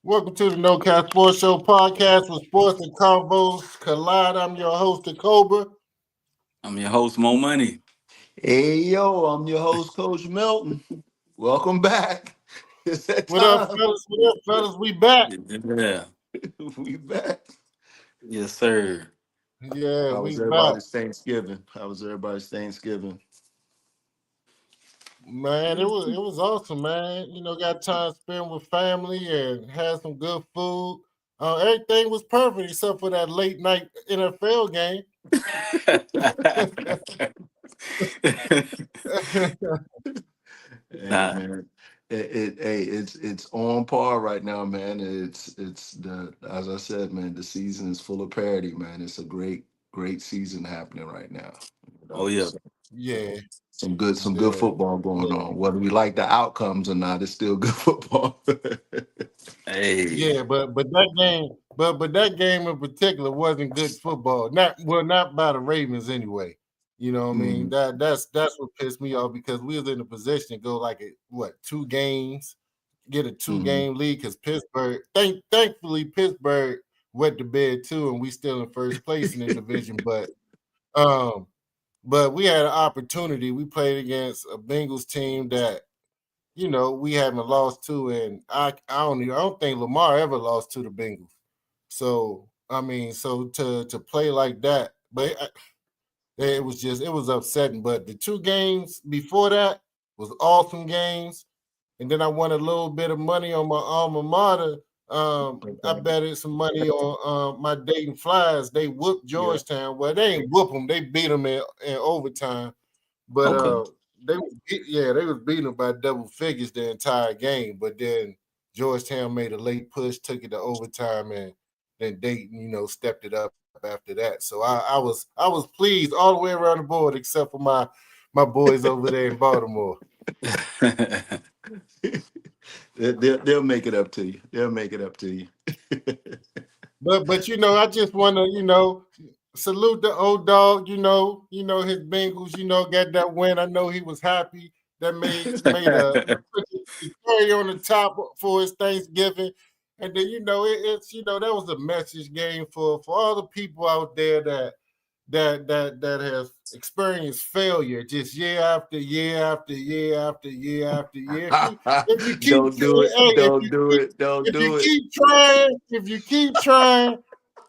Welcome to the No Cap Sports Show podcast with sports and combos collide. I'm your host, the Cobra. I'm your host, Mo Money. Hey yo, I'm your host, Coach Milton. Welcome back. It's that What up, time. fellas? What up, fellas? We back. Yeah. We back. Yes, sir. Yeah, How we was back. everybody's Thanksgiving? How was everybody's Thanksgiving? Man, it was awesome, man. Got time to spend with family and had some good food. Everything was perfect except for that late night NFL game. Hey Nah. man, it's on par right now, man. It's the as I said, man. The season is full of parity, man. It's a great season happening right now. You Oh know, yeah. so Yeah, some good yeah, football going yeah. on. Whether we like the outcomes or not, it's still good football. Hey. Yeah, but that game in particular wasn't good football. Not by the Ravens anyway. You know what I mean? Mm, That's what pissed me off because we was in a position to go like two games, get a two mhm. game lead because Pittsburgh. Thankfully Pittsburgh wet the bed too, and we still in first place in the division. Um, but we had an opportunity. We played against a Bengals team that we haven't lost to, and I don't think Lamar ever lost to the Bengals. So I mean, so to play like that, but it was upsetting. But the two games before that was awesome games, and then I won a little bit of money on my alma mater. I Okay. betted some money on my Dayton Flyers. They whooped Yeah. Georgetown. Well, they ain't whoop them. They beat them in overtime. But Okay. they was beating them by double figures the entire game. But then Georgetown made a late push, took it to overtime, and then Dayton, stepped it up after that. So I was pleased all the way around the board, except for my boys over there in Baltimore. They'll make it up to you. They'll make it up to you. But I just want to salute the old dog. His Bengals. Got that win. I know he was happy. That made a put the cherry on the top for his Thanksgiving. And then it's that was a message game for all the people out there that have experienced failure just year after year after year after year after year. If you keep Don't do it. hey, Don't do it. Don't if you do it. keep trying,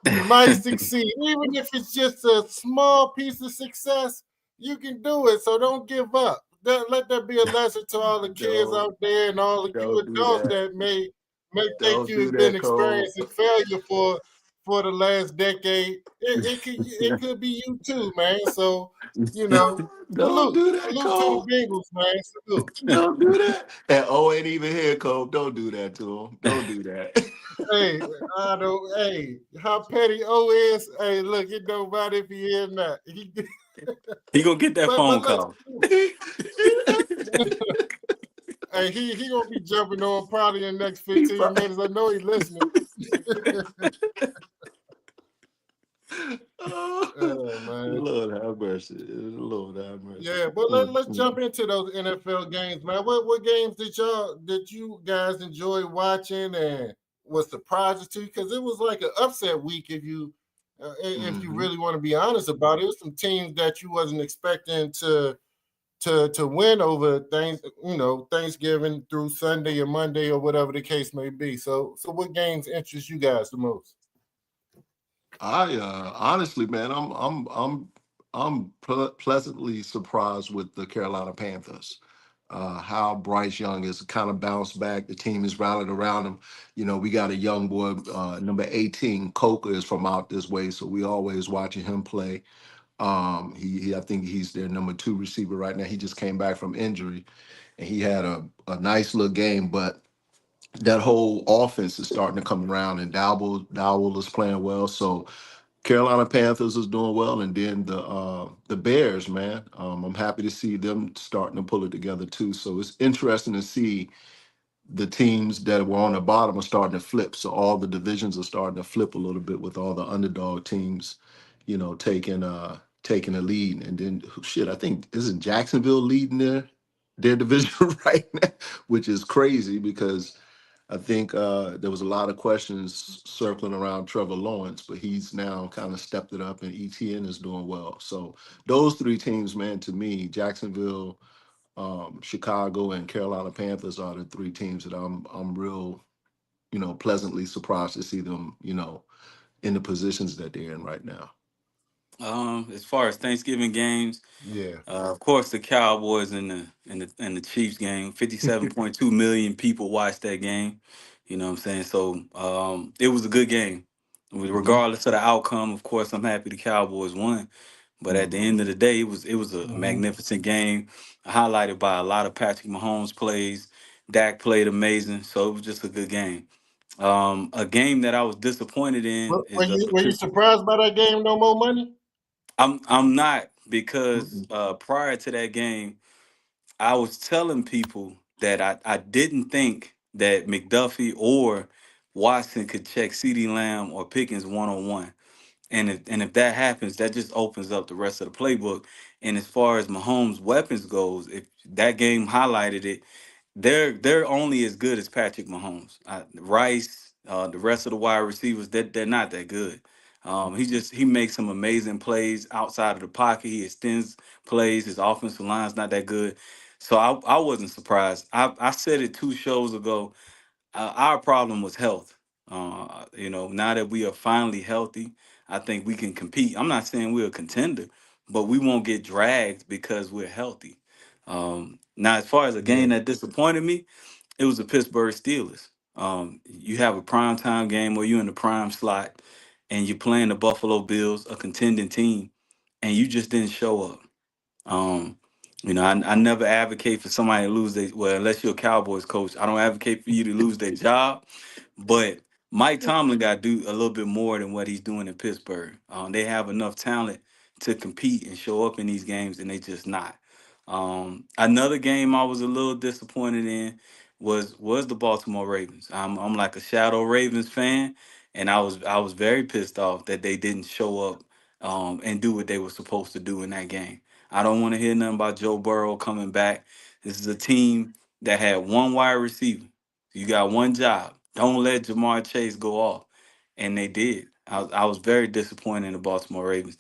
you might succeed. Even if it's just a small piece of success, you can do it. So don't give up. Let that be a lesson to all the kids Don't out there and all of you don't do adults that. that may think Don't you do have been that, Cole. experiencing failure for the last decade. It could be you too, man. So Don't do that, salute to the Cole. Bengals, man. Salute. Don't do that. And O ain't even here, Cole. Don't do that to him. Don't do that. Hey, I don't. Hey, how petty O is. Hey, look, it don't matter if he is or not. He gonna get that But phone look, call. hey, he gonna be jumping on probably in the next He 15 probably- minutes. I know he's listening. Oh, Man. Lord have mercy. Lord have mercy. Yeah, but Mm, let's mm. jump into those NFL games, man. What games did you guys enjoy watching and was surprising to you? Because it was like an upset week if you Mhm. really want to be honest about it. It was some teams that you wasn't expecting to win over things, Thanksgiving through Sunday or Monday or whatever the case may be. So what games interest you guys the most? I honestly, man, I'm pleasantly surprised with the Carolina Panthers. How Bryce Young has kind of bounced back. The team is rallied around him. You know, we got a young boy, number 18, Coker is from out this way, so we always watching him play. I think he's their number two receiver right now. He just came back from injury, and he had a nice little game, but that whole offense is starting to come around, and Dowell is playing well. So Carolina Panthers is doing well, and then the Bears, man. I'm happy to see them starting to pull it together too. So it's interesting to see the teams that were on the bottom are starting to flip. So all the divisions are starting to flip a little bit with all the underdog teams, taking a lead. And then shit, I think isn't Jacksonville leading their division right now, which is crazy because I think there was a lot of questions circling around Trevor Lawrence, but he's now kind of stepped it up, and ETN is doing well. So those three teams, man, to me, Jacksonville, Chicago, and Carolina Panthers are the three teams that I'm real, pleasantly surprised to see them, in the positions that they're in right now. As far as Thanksgiving games, Yeah. of course, the Cowboys and the Chiefs game. 57.2 million people watched that game. You know what I'm saying? So it was a good game. Hmm. Regardless of the outcome, of course, I'm happy the Cowboys won. But at the end of the day, it was a Mhm. magnificent game, highlighted by a lot of Patrick Mahomes plays. Dak played amazing, so it was just a good game. A game that I was disappointed in Were is you the were you Pittsburgh. surprised by that game? No more money. I'm not because Mm-mm. prior to that game, I was telling people that I didn't think that McDuffie or Watson could check CeeDee Lamb or Pickens one on one. And if that happens, that just opens up the rest of the playbook. And as far as Mahomes' weapons goes, if that game highlighted it, they're only as good as Patrick Mahomes. Rice, the rest of the wide receivers, they're not that good. He makes some amazing plays outside of the pocket. He extends plays. His offensive line's not that good. So I wasn't surprised. I said it 2 shows ago. Our problem was health. Now that we are finally healthy, I think we can compete. I'm not saying we're a contender, but we won't get dragged because we're healthy. Now, as far as a Yeah. game that disappointed me, it was the Pittsburgh Steelers. You have a prime time game where you're in the prime slot and you're playing the Buffalo Bills, a contending team, and you just didn't show up. Um, I never advocate for somebody to lose unless you're a Cowboys coach, I don't advocate for you to lose their job. But Mike Tomlin got to do a little bit more than what he's doing in Pittsburgh. They have enough talent to compete and show up in these games, and they just not. Another game I was a little disappointed in was the Baltimore Ravens. I'm like a shadow Ravens fan, and I was very pissed off that they didn't show up and do what they were supposed to do in that game. I don't want to hear nothing about Joe Burrow coming back. This is a team that had one wide receiver. You got one job. Don't let Jamar Chase go off. And they did. I was very disappointed in the Baltimore Ravens.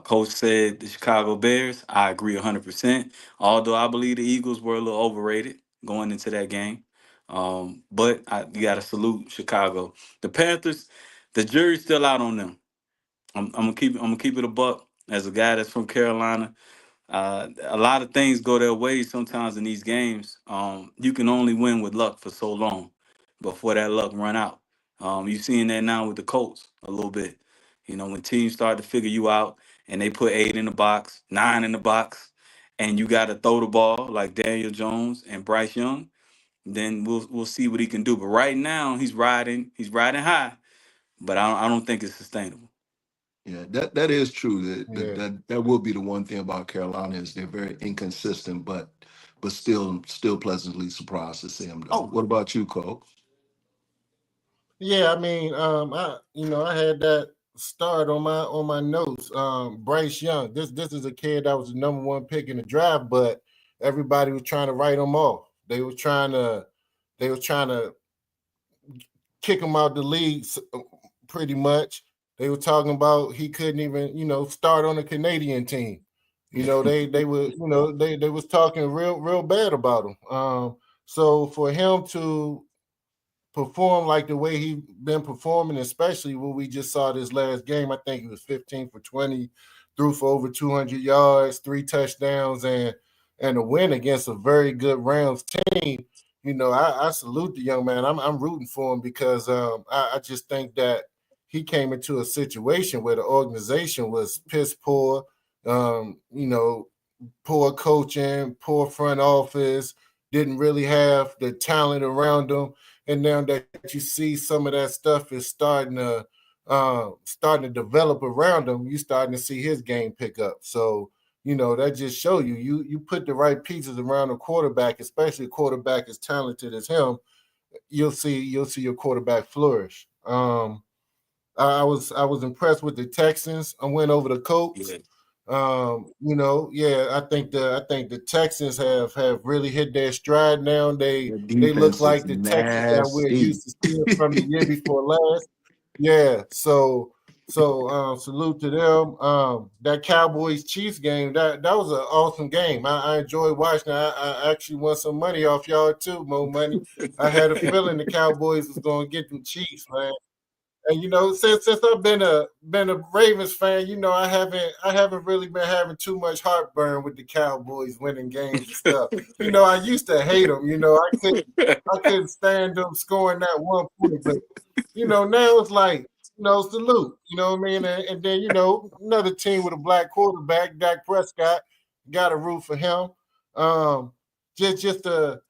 Coach said the Chicago Bears. I agree 100%. Although I believe the Eagles were a little overrated going into that game. But you got to salute Chicago. The Panthers, the jury's still out on them. I'm gonna keep it a buck as a guy that's from Carolina. A lot of things go their way sometimes in these games. You can only win with luck for so long before that luck run out. You're seeing that now with the Colts a little bit. When teams start to figure you out and they put 8 in the box, 9 in the box, and you got to throw the ball like Daniel Jones and Bryce Young, then we'll see what he can do. But right now he's riding high, but I don't think it's sustainable. Yeah, that is true. That, that Yeah. that that will be the one thing about Carolina is they're very inconsistent, but still pleasantly surprised to see them though. Oh, What about you, Cole? yeah. I mean, I had that start on my notes. Bryce Young. This is a kid that was the number one pick in the draft, but everybody was trying to write him off. They were trying to kick him out the league pretty much. They were talking about he couldn't even, start on a Canadian team. They were, they was talking real bad about him. So for him to perform like the way he been performing, especially what we just saw this last game, I think he was 15 for 20, threw for over 200 yards, 3 touchdowns, and a win against a very good Rams team. I salute the young man. I'm rooting for him because I just think that he came into a situation where the organization was piss poor, poor coaching, poor front office, didn't really have the talent around them. And now that you see some of that stuff is starting to develop around him, you starting to see his game pick up. So that just show you put the right pieces around a quarterback, especially a quarterback as talented as him. You'll see your quarterback flourish. I was impressed with the Texans. I went over the Colts. Yeah. Yeah, I think the Texans have really hit their stride now. The They look defense is like the Texans that we're nasty. used to seeing from the year before last. Yeah, so salute to them. That Cowboys Chiefs game, that was an awesome game. I enjoyed watching. I actually won some money off y'all too, more money. I had a feeling the Cowboys was gonna get them Chiefs, man. And since I've been a Ravens fan, I haven't really been having too much heartburn with the Cowboys winning games and stuff. I used to hate them. I couldn't stand them scoring that 1 point, but now it's like salute. You know what I mean? And then another team with a black quarterback, Dak Prescott, got to root for him. Um, just to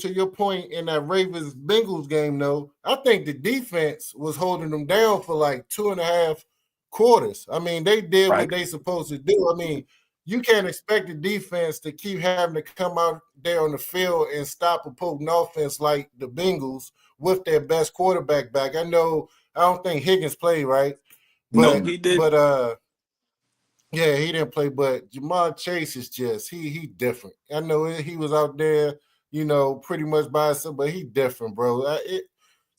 your point in that Ravens Bengals game, though, I think the defense was holding them down for like 2.5 quarters. I mean, they did what Right. they supposed to do. I mean, you can't expect the defense to keep having to come out there on the field and stop a potent offense like the Bengals with their best quarterback back. I don't think Higgins played right, No, but he did. but yeah, he didn't play, but Jamar Chase is just he different. I know he was out there, pretty much by himself, but he different, bro.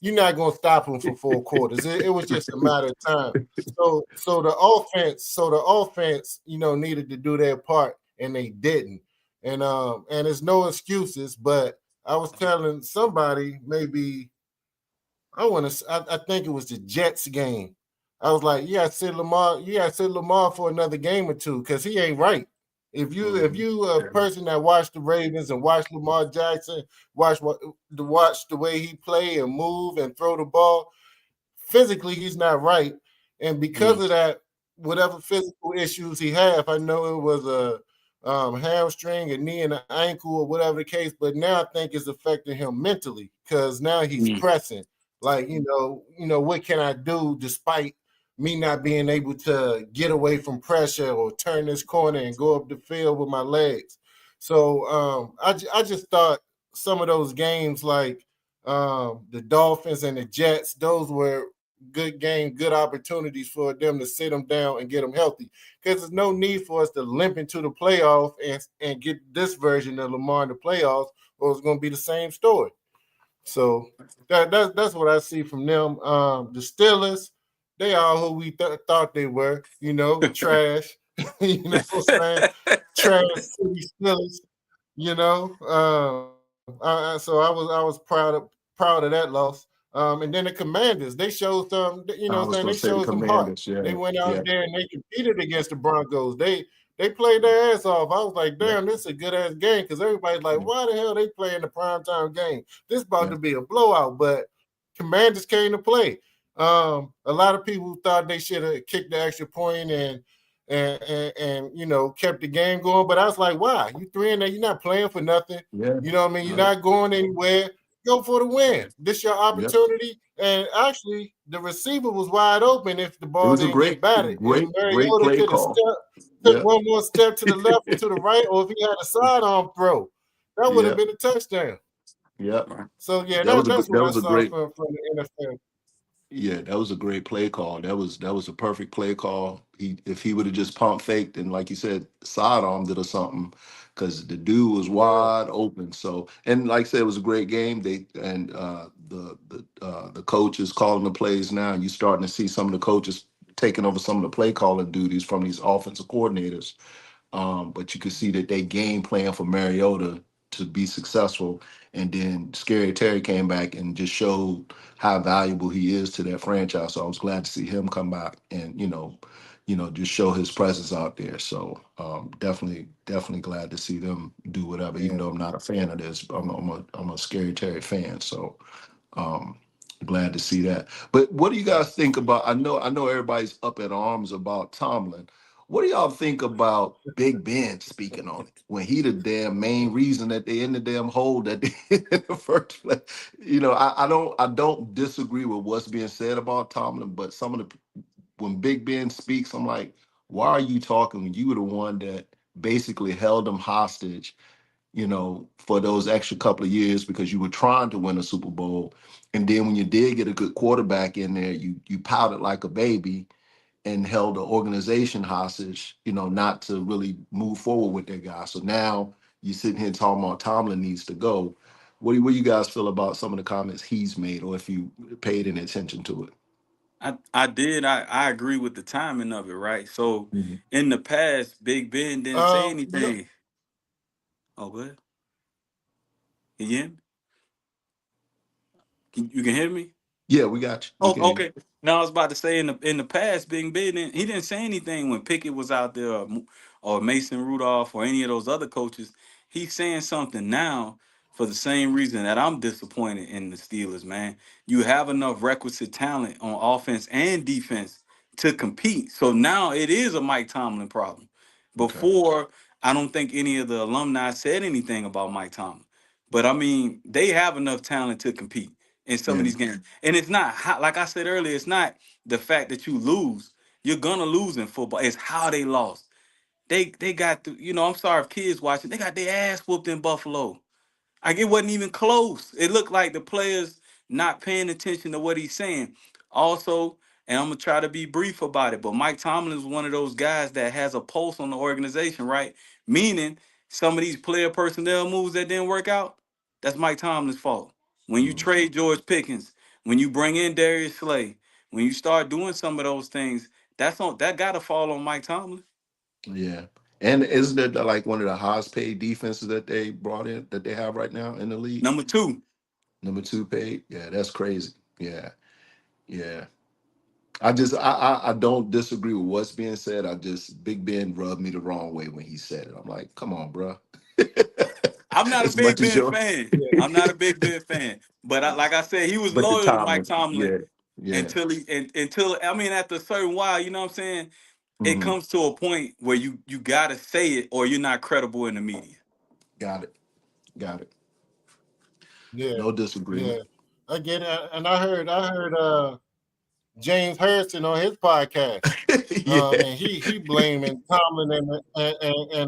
You're not gonna stop him for 4 quarters. It was just a matter of time. So the offense, needed to do their part, and they didn't. And it's no excuses. But I was telling somebody maybe I think it was the Jets game. I was like, you gotta sit Lamar for another game or two because he ain't right. If you a Yeah. person that watched the Ravens and watched Lamar Jackson, watch the way he play and move and throw the ball, physically he's not right. And because Mm. of that, whatever physical issues he have, I know it was a hamstring, a knee, and an ankle, or whatever the case. But now I think it's affecting him mentally because now he's Mm. pressing. Like what can I do despite me not being able to get away from pressure or turn this corner and go up the field with my legs. So I just thought some of those games like the Dolphins and the Jets, those were good game, good opportunities for them to sit them down and get them healthy. Because there's no need for us to limp into the playoff and get this version of Lamar in the playoffs, or it's going to be the same story. So that's what I see from them. The Steelers, they are who we thought they were. Trash. What I'm saying? Trash City Steelers. So I was proud of that loss. And then the Commanders, they showed I was saying gonna they say the showed some heart. Commanders. They Yeah, went out yeah, there and they competed against the Broncos. They played their ass off. I was like, yeah, damn, this is a good ass game because everybody's like, yeah, why the hell they playing the primetime game? This about yeah. to be a blowout, but Commanders came to play. A lot of people thought they should have kicked the extra point and kept the game going. But I was like, why? You three in there, you're not playing for nothing. Yeah, You know what I mean? You're yeah, not going anywhere. Go for the win. This your yep. opportunity. And actually, the receiver was wide open if the It ball was a didn't get great, batted. If great Mariota play could have call. took Yeah, one more step to the left or to the right, or if he had a sidearm throw, that would have yeah, been a touchdown. yeah. Right. So yeah, That was a that's that what I was a saw great. from the NFL. Yeah, that was a great play call. That was a perfect play call. If he would have just pump faked and like you said, sidearmed it or something, because the dude was Yeah, wide open. So and like I said, it was a great game. The coaches calling the plays now, and you starting to see some of the coaches taking over some of the play calling duties from these offensive coordinators. But you could see that they game plan for Mariota to be successful. And then Scary Terry came back and just showed how valuable he is to that franchise. So I was glad to see him come back and just show his presence out there. So definitely glad to see them do whatever. Even yeah, though I'm not a fan of this, I'm a Scary Terry fan. So um, glad to see that. But what do you yeah. guys think about? I know everybody's up at arms about Tomlin. What do y'all think about Big Ben speaking on it when he the damn main reason that they in the damn hole that they in the first place? I don't disagree with what's being said about Tomlin, but some of the when Big Ben speaks, I'm like, why are you talking when you were the one that basically held them hostage, for those extra couple of years because you were trying to win a Super Bowl. And then when you did get a good quarterback in there, you pouted like a baby. and held the organization hostage, not to really move forward with their guy. So now you're sitting here talking about Tomlin needs to go. What do you guys feel about some of the comments he's made, or if you paid any attention to it? I did. I agree with the timing of it, right? So Mhm. in the past, Big Ben didn't say No, anything. Oh, good. Can you hear me? You can hear me? Yeah, we got you. We Oh, can hear you. okay. Now I was about to say in the past, Big Ben he didn't say anything when Pickett was out there, or Mason Rudolph or any of those other coaches. He's saying something now for the same reason that I'm disappointed in the Steelers. Man, you have enough requisite talent on offense and defense to compete. So now it is a Mike Tomlin problem. Okay. Before, I don't think any of the alumni said anything about Mike Tomlin. But I mean, they have enough talent to compete in some of Yeah. these games. And it's not like I said earlier, it's not the fact that you lose. You're gonna lose in football. It's how they lost. They got to, I'm sorry if kids watching, they got their ass whooped in Buffalo. Like it wasn't even close. It looked like the players not paying attention to what he's saying. Also, and I'm gonna try to be brief about it, but Mike Tomlin is one of those guys that has a pulse on the organization, right? Meaning some of these player personnel moves that didn't work out, that's Mike Tomlin's fault. When you Mhm. trade George Pickens, when you bring in Darius Slay, when you start doing some of those things, that gotta fall on Mike Tomlin. Yeah. And isn't it like one of the highest paid defenses that they brought in that they have right now in the league? Number two. Number two paid. Yeah, that's crazy. Yeah. Yeah. I don't disagree with what's being said. I just Big Ben rubbed me the wrong way when he said it. I'm like, come on, bro. I'm not a As much Big as Ben you're, fan. yeah, I'm not a Big Ben fan. But like I said, he was but the loyal to Mike Tomlin, Tomlin yeah, yeah. until I mean after a certain while, you know what I'm saying? It Mhm. comes to a point where you gotta say it or you're not credible in the media. Got it, got it. yeah, No yeah. disagreement. I get it, and I heard James Harrison on his podcast. Yeah, And he blaming Tomlin and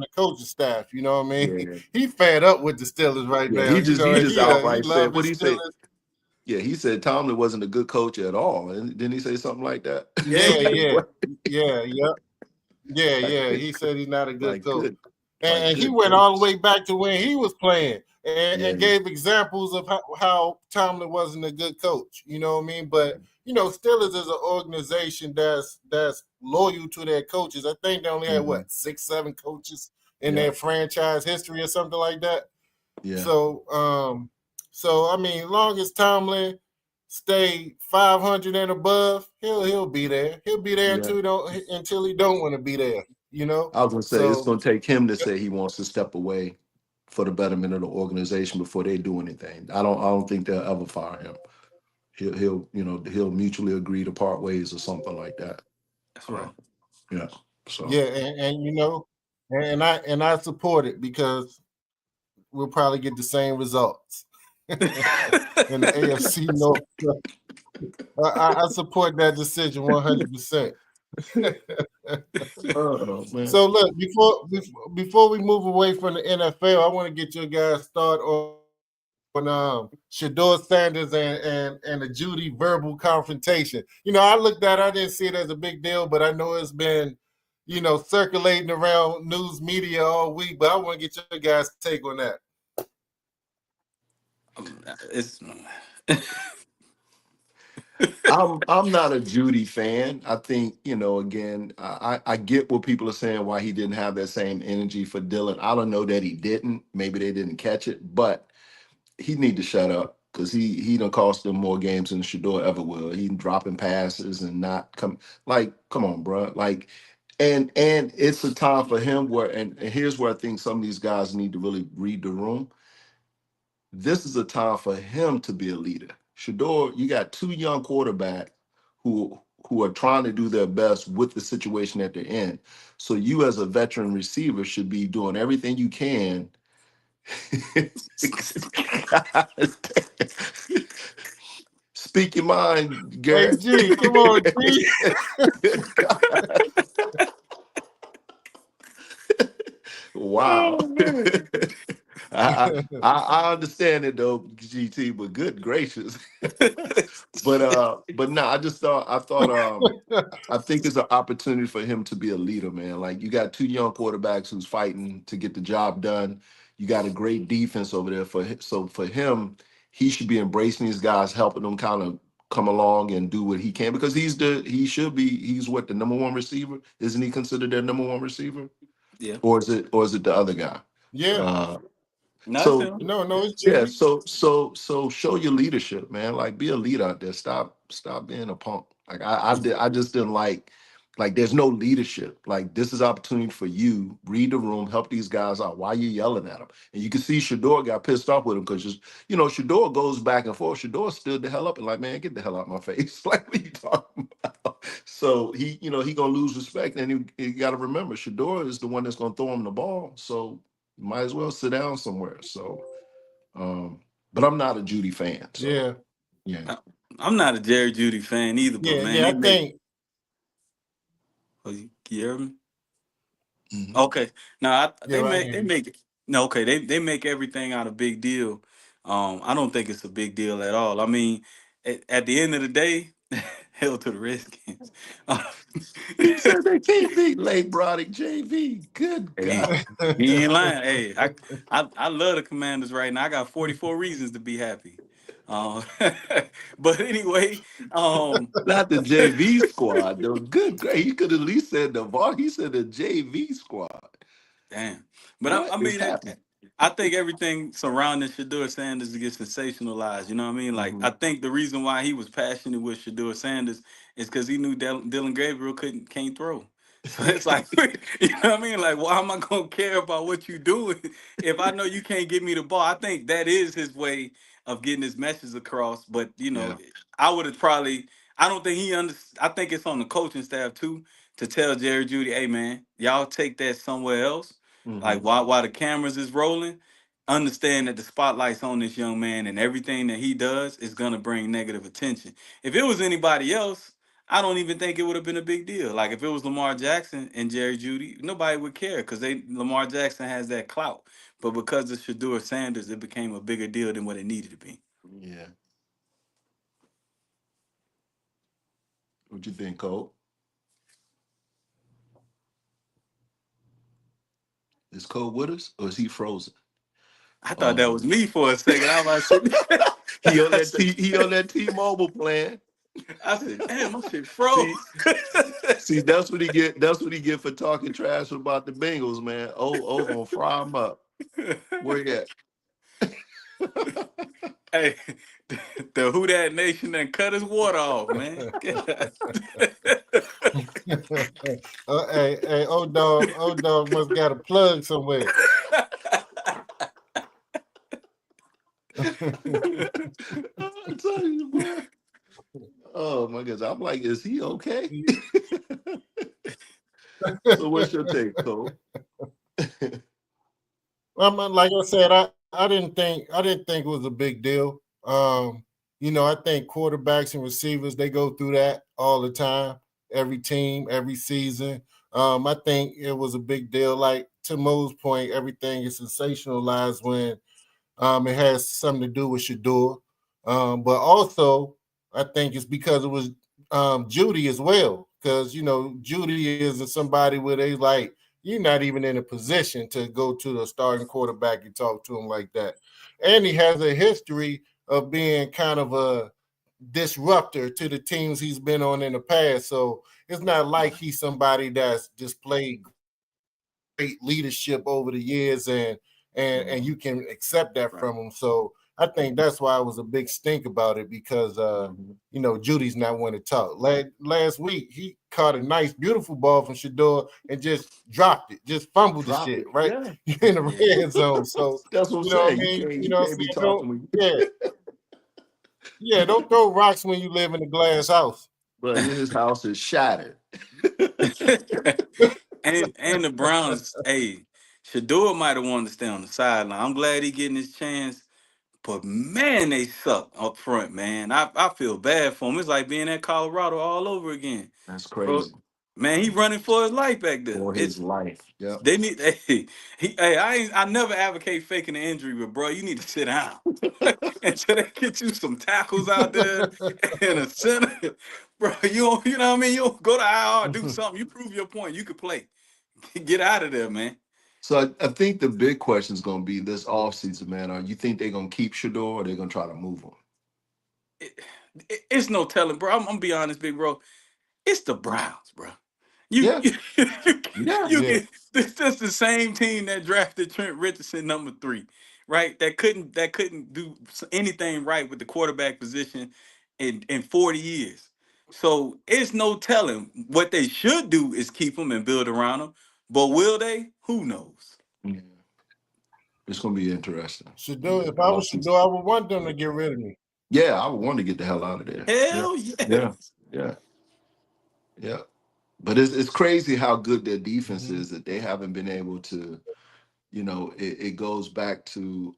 the coaching staff. You know what I mean? yeah, He fed up with the Steelers right yeah. now. He You just know, he and just he outright love said, what his do you say? Steelers. Yeah, he said Tomlin wasn't a good coach at all, and didn't he say something like that? Yeah, yeah, like, yeah. Yeah, like, yeah. He said he's not a good like coach. good, like And he good went all the gracious. way back to when he was playing and Yeah. gave examples of how Tomlin wasn't a good coach. You know what I mean? But Steelers is an organization that's loyal to their coaches. I think they only had Mhm. what 6, 7 coaches in Yeah, their franchise history or something like that. yeah, So I mean, long as Tomlin stay 500 and above, he'll be there. He'll be there yeah. until he don't want to be there. You know. I was gonna say it's So gonna take him to say he wants to step away for the betterment of the organization before they do anything. I don't think they'll ever fire him. He'll mutually agree to part ways or something like that. That's Uh, right. yeah. So yeah, and I support it because we'll probably get the same results in the AFC North. I support that decision 100%. oh man. So look, before we move away from the NFL, I want to get your guys start on Shador Sanders and the Judy verbal confrontation. I looked at it, I didn't see it as a big deal, but I know it's been, circulating around news media all week. But I want to get your guys' take on that. It's I'm not a Judy fan. I think, again, I get what people are saying why he didn't have that same energy for Dylan. I don't know that he didn't. Maybe they didn't catch it, but he need to shut up because he done cost them more games than Shador ever will. He dropping passes and not come on, bro. And it's a time for him where and here's where I think some of these guys need to really read the room. This is a time for him to be a leader. Shador, you got two young quarterbacks who are trying to do their best with the situation that they're in. So you as a veteran receiver should be doing everything you can. Speak your mind, Hey Garrett. G, come on, G. Good God. Wow. oh man. I understand it though, GT, but good gracious. but no, I think it's an opportunity for him to be a leader, man. Like you got two young quarterbacks who's fighting to get the job done. You got a great defense over there so for him, he should be embracing these guys, helping them kind of come along and do what he can because he's what the number one receiver? Isn't he considered their number one receiver? Yeah. Or is it the other guy? Yeah. Not So him. No, it's yeah, Judy. so show your leadership, man. Like be a leader out there. Stop being a punk. Like I just didn't like there's no leadership. Like this is opportunity for you. Read the room, help these guys out. Why you yelling at them? And you can see Shador got pissed off with him because just Shador goes back and forth. Shador stood the hell up and like, man, get the hell out of my face. Like what you talking about? So he gonna lose respect, and he got to remember Shador is the one that's gonna throw him the ball. So you might as well sit down somewhere. So. But I'm not a Judy fan. So Yeah. yeah. I'm not a Jerry Judy fan either, but man, Yeah. they I make. think. Oh, you hear me? Mhm. Okay. Now Yeah, I they am. make no okay. They make everything out a big deal. I don't think it's a big deal at all. I mean, at the end of the day, hell to the Redskins. He said they can't beat Lake Brodick JV. Good Hey, God. he ain't lying. Hey, I love the Commanders right now. I got 44 reasons to be happy. Um, but anyway, Not the JV squad, though. Good God. He could at least said the VAR. He said the JV squad. damn. But What I is mean, happening? I think everything surrounding Shador Sanders gets sensationalized. You know what I mean? Like, Mm-hmm. I think the reason why he was passionate with Shador Sanders is because he knew Dylan Gabriel can't throw. So it's like, you know what I mean? Like, why am I gonna care about what you doing if I know you can't get me the ball? I think that is his way of getting his message across. But Yeah. I would have probably. I don't think he under. I think it's on the coaching staff too to tell Jerry Judy, hey man, y'all take that somewhere else. Mm-hmm. Like while the cameras is rolling, understand that the spotlight's on this young man and everything that he does is gonna bring negative attention. If it was anybody else, I don't even think it would have been a big deal. Like if it was Lamar Jackson and Jerry Judy, nobody would care because Lamar Jackson has that clout. But because of Shador Sanders, it became a bigger deal than what it needed to be. Yeah. What you think, Cole? Is Cole with us or is he frozen? I thought that was Um, me for a second. I was like, I said, he on that T-Mobile plan. I said, damn, my shit froze. See, see, that's what he get. That's what he get for talking trash about the Bengals, man. Oh, gonna fry him up. Where you at? Hey, the Who Dat Nation done cut his water off, man. Hey, old dog must got a plug somewhere. I tell you, boy. Oh my goodness, I'm like, is he okay? So what's your take, Cole? Like I said, I didn't think it was a big deal. I think quarterbacks and receivers, they go through that all the time, every team, every season. I think it was a big deal. Like to Mo's point, everything is sensationalized when it has something to do with Shador. But also, I think it's because it was Judy as well. Because, Judy isn't somebody where they like, you're not even in a position to go to the starting quarterback and talk to him like that. And he has a history of being kind of a disruptor to the teams he's been on in the past. So it's not like he's somebody that's displayed great leadership over the years and you can accept that Right. from him. So I think that's why it was a big stink about it because Judy's not one to talk. Last week he caught a nice, beautiful ball from Shador and just dropped it, just fumbled the Drop shit it. right Yeah. in the Yeah. red zone. So That's what I'm you know what I saying. mean? You can't be talking with Don't throw rocks when you live in a glass house. but his house is shattered. and the Browns, hey, Shador might have wanted to stay on the sideline. I'm glad he getting his chance, but man, they suck up front, man. I feel bad for him. It's like being at Colorado all over again. That's Bro, crazy. Man, he running for his life back there. For his life. Yeah. They need I never advocate faking an injury, but bro, you need to sit down until they get you some tackles out there and a center. Bro, you know what I mean? You don't go to IR, do something. You prove your point. You could play. Get out of there, man. So I think the big question is going to be this offseason, man. You think they're going to keep Shador or they're going to try to move him? It's no telling, bro. I'm gonna be honest, big bro. It's the Browns, bro. You Yeah. you, Yeah. you Yeah. get this the same team that drafted Trent Richardson #3, right? That couldn't do anything right with the quarterback position in 40 years. So it's no telling. What they should do is keep him and build around him. But will they? Who knows? Yeah. It's going to be interesting. Shador, if I was Shador, I would want them to get rid of me. Yeah, I would want to get the hell out of there. Yeah. Hell yeah. Yeah. Yeah. Yeah. But it's crazy how good their defense Mhm. is that they haven't been able to, it goes back to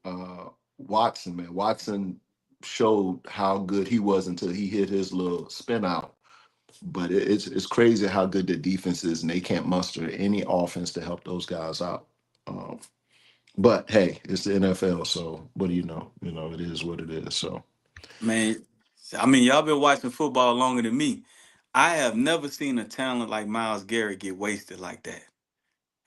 Watson, man. Watson showed how good he was until he hit his little spin out. But it's crazy how good their defense is, and they can't muster any offense to help those guys out. Um, but hey, it's the NFL, so what do you know? It is what it is. So Man, I mean, y'all been watching football longer than me. I have never seen a talent like Myles Garrett get wasted like that.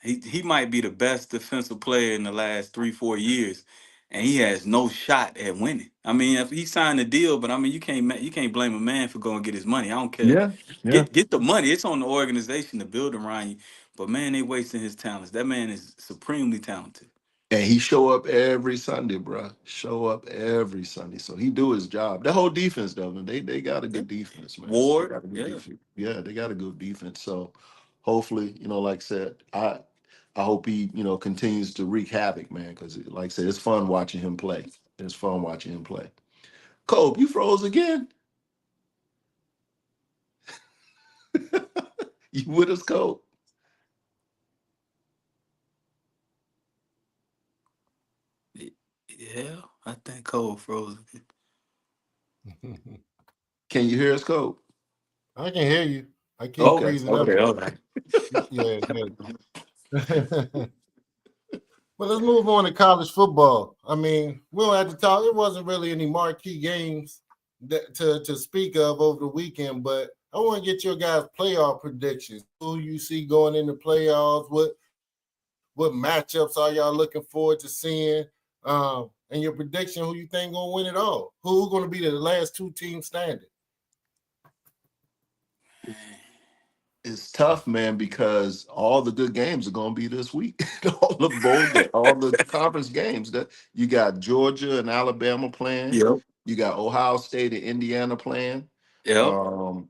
He might be the best defensive player in the last 3 4 years, and he has no shot at winning. I mean, if he signed a deal, but I mean, you can't blame a man for going to get his money. I don't care. yeah, yeah. Get the money. It's on the organization to build around you. But man, they wasting his talents. That man is supremely talented. And he show up every Sunday, bro. Show up every Sunday. So he do his job. The whole defense, though, they got a Yeah. good defense, man. They Ward, got a good yeah. defense. Yeah, they got a good defense. So hopefully, like I said, I hope he, continues to wreak havoc, man. Because like I said, it's fun watching him play. It's fun watching him play. Cope, you froze again? You with us, Cope? Yeah, I think Cole froze. Can you hear us, Cope? I can hear you. I keep Okay, freezing up. okay, okay. Yeah, yeah. But let's move on to college football. I mean, we don't have to talk. It wasn't really any marquee games to speak of over the weekend, but I want to get your guys' playoff predictions. Who you see going in the playoffs? What matchups are y'all looking forward to seeing? And your prediction, who you think gonna win it all? Who's going to be the last two teams standing? It's tough, man, because all the good games are going to be this week. All the bowl, all the conference games. That you got Georgia and Alabama playing. Yep. You got Ohio State and Indiana playing. Yep.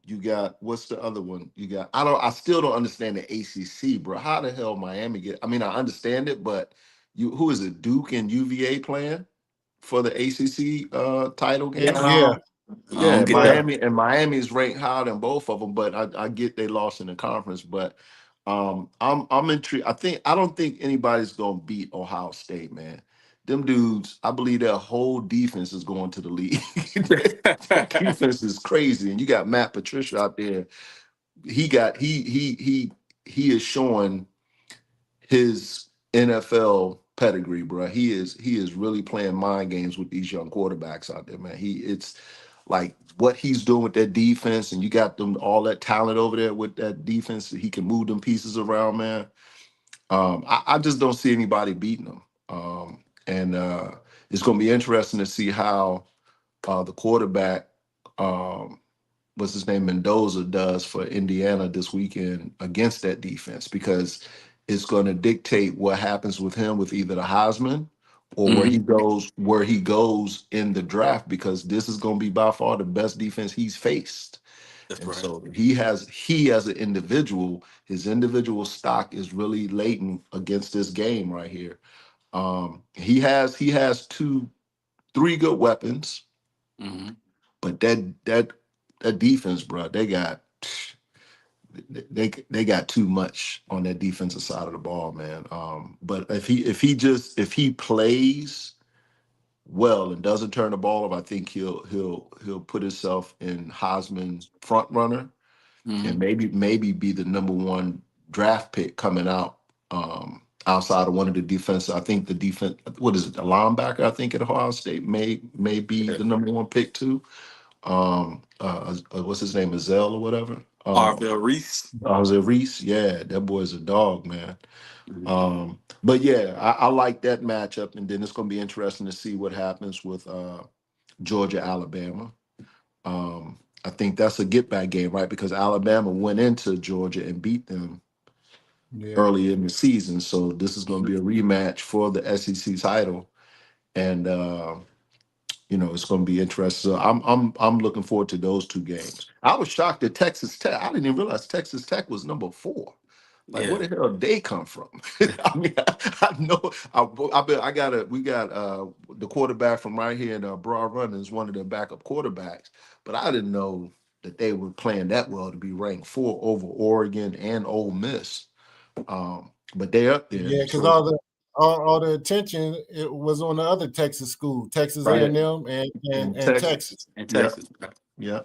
You got what's the other one? You got I still don't understand the ACC, bro. How the hell Miami get? I mean, I understand it, but who is it? Duke and UVA playing for the ACC title game? Yeah, I Yeah, don't get that. Miami is ranked higher than both of them, but I get they lost in the conference. But I'm intrigued. I don't think anybody's gonna beat Ohio State, man. Them dudes, I believe their whole defense is going to the league. Their defense is crazy, and you got Matt Patricia out there. He is showing his NFL pedigree, bro. He is really playing mind games with these young quarterbacks out there, man. It's like what he's doing with that defense, and you got them all that talent over there with that defense. He can move them pieces around, man. I just don't see anybody beating them. And it's going to be interesting to see how the quarterback, um, what's his name, Mendoza, does for Indiana this weekend against that defense, because it's going to dictate what happens with him with either the Heisman or where Hmm. he goes in the draft, because this is going to be by far the best defense he's faced. That's And right. so he as an individual, his individual stock is really latent against this game right here. He has three good weapons, Hmm. but that defense, bro, they got too much on that defensive side of the ball, man. But if he plays well and doesn't turn the ball over, I think he'll put himself in Heisman front runner. and maybe be the number one draft pick coming out, outside of one of the defense. I think the defense, what is it, the linebacker, I think at Ohio State may be Yeah. the number one pick too. What's his name, Azell or whatever. Arvell Reese. Azell Reese, yeah, that boy's a dog, man. Mhm. But yeah, I like that matchup, and then it's going to be interesting to see what happens with Georgia, Alabama. I think that's a get back game, right? Because Alabama went into Georgia and beat them Yeah. early in the season, so this is going to be a rematch for the SEC title, and it's going to be interesting. So I'm looking forward to those two games. I was shocked at Texas Tech. I didn't even realize Texas Tech was number 4. Like, where Yeah. the hell did they come from? I mean, I know. We got the quarterback from right here in Broad Run is one of their backup quarterbacks, but I didn't know that they were playing that well to be ranked 4 over Oregon and Ole Miss. But they're up there. Yeah, because So all the attention it was on the other Texas school, Texas right, A&M and Texas. Texas. And Yeah, Texas. yeah,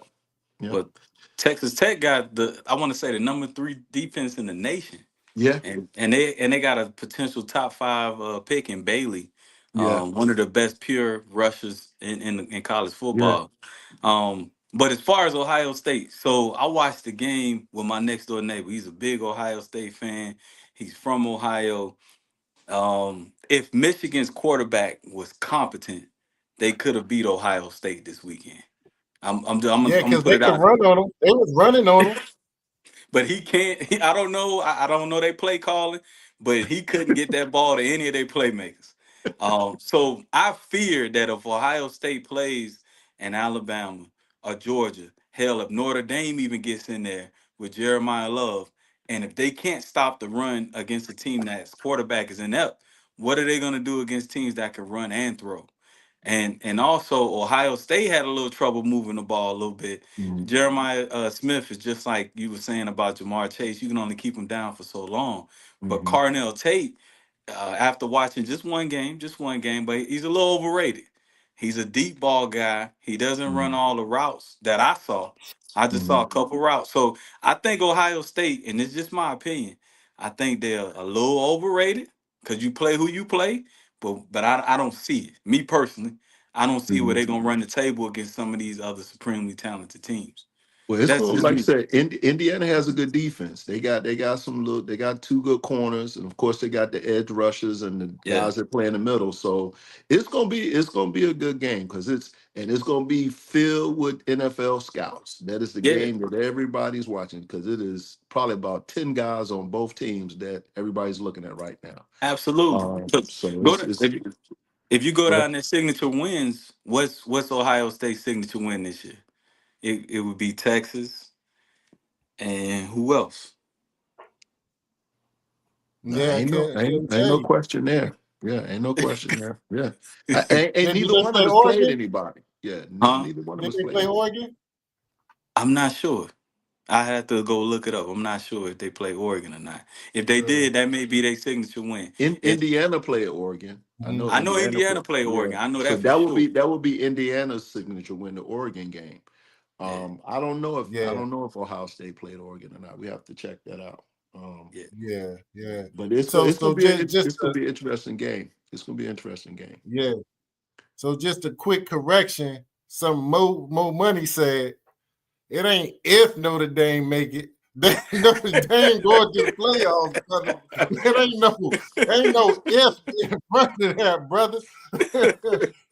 yeah, But Texas Tech got I want to say the number 3 defense in the nation. yeah, And they got a potential top 5 pick in Bailey, yeah, one of the best pure rushers in college yeah. football. But as far as Ohio State, so I watched the game with my next door neighbor. He's a big Ohio State fan. He's from Ohio. If Michigan's quarterback was competent, they could have beat Ohio State this weekend. I'm Yeah, gonna because put they it could out there. run on them. They was running on them. But he can't. I don't know. I don't know they play calling, but he couldn't get that ball to any of their playmakers. So I fear that if Ohio State plays in Alabama or Georgia, hell, if Notre Dame even gets in there with Jeremiah Love, and if they can't stop the run against a team that's quarterback is inept, what are they going to do against teams that can run and throw? And also Ohio State had a little trouble moving the ball a little bit. Mhm, Jeremiah Smith is just like you were saying about Jamar Chase. You can only keep him down for so long. But mhm, Carnell Tate, after watching just one game, but he's a little overrated. He's a deep ball guy. He doesn't run mhm, all the routes that I saw. I just saw mhm, a couple routes. So I think Ohio State, and it's just my opinion, I think they're a little overrated because you play who you play, but I don't see it. Me personally, I don't see where mhm. they're gonna run the table against some of these other supremely talented teams. Well, it's That's going just like I me. said. Indiana has a good defense. They got 2 good corners, and of course they got the edge rushers and the Yeah, guys that play in the middle. So it's gonna be a good game because it's gonna be filled with NFL scouts. That is the yeah, game that everybody's watching because it is probably about 10 guys on both teams that everybody's looking at right now. absolutely. So So go it's to it's if you go well, down their signature wins, what's Ohio State's signature win this year? It would be Texas and who else? Yeah, I couldn't ain't tell no you. question there. Yeah, ain't no question there. Yeah, ain't Did neither they one of play them has played Oregon? anybody. Yeah, Huh? neither one of them Did has they played play anybody. Oregon? I'm not sure. I had to go look it up. I'm not sure if they play Oregon or not. If they Uh, did, that may be their signature win. If Indiana played Oregon. I know I know Indiana Indiana played. play Yeah, Oregon, I know so that for sure. that would be Indiana's signature win, the Oregon game. Yeah, I yeah, don't know if Ohio State played Oregon or not. We have to check that out. yeah. yeah. But So just it's gonna be an interesting game. It's gonna be an interesting game. yeah. So just a quick correction. Some Mo Money said it ain't if Notre Dame make it. Notre Dame going to the playoffs, brother. Ain't no if in front of that, brother.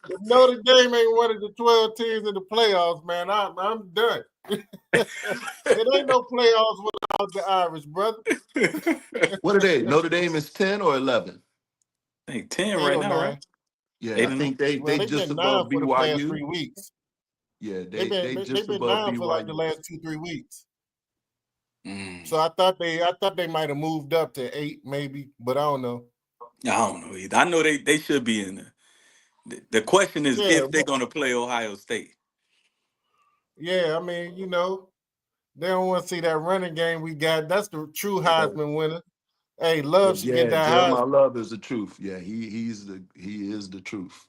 If Notre Dame ain't one of the 12 teams in the playoffs, man, I'm done. It ain't no playoffs without the Irish, brother. What are they? Notre Dame is 10 or 11? I think 10 8 right or now, right? 9. Yeah, I 8 and 9. think Well, they they've just been 9 above for the past BYU. 3 weeks. Yeah, They've been they they've just been above 9 for like the BYU. last 2-3 weeks. Mm. So I thought they might have moved up to 8, maybe, but I don't know. I don't know either. I know they should be in there. The question is Yeah, if they're going to play Ohio State. yeah. I mean, they don't want to see that running game we got. That's the true Heisman winner. Hey, Love should get Yeah, that Jeremiah Heisman. Love is the truth. Yeah, he is the truth.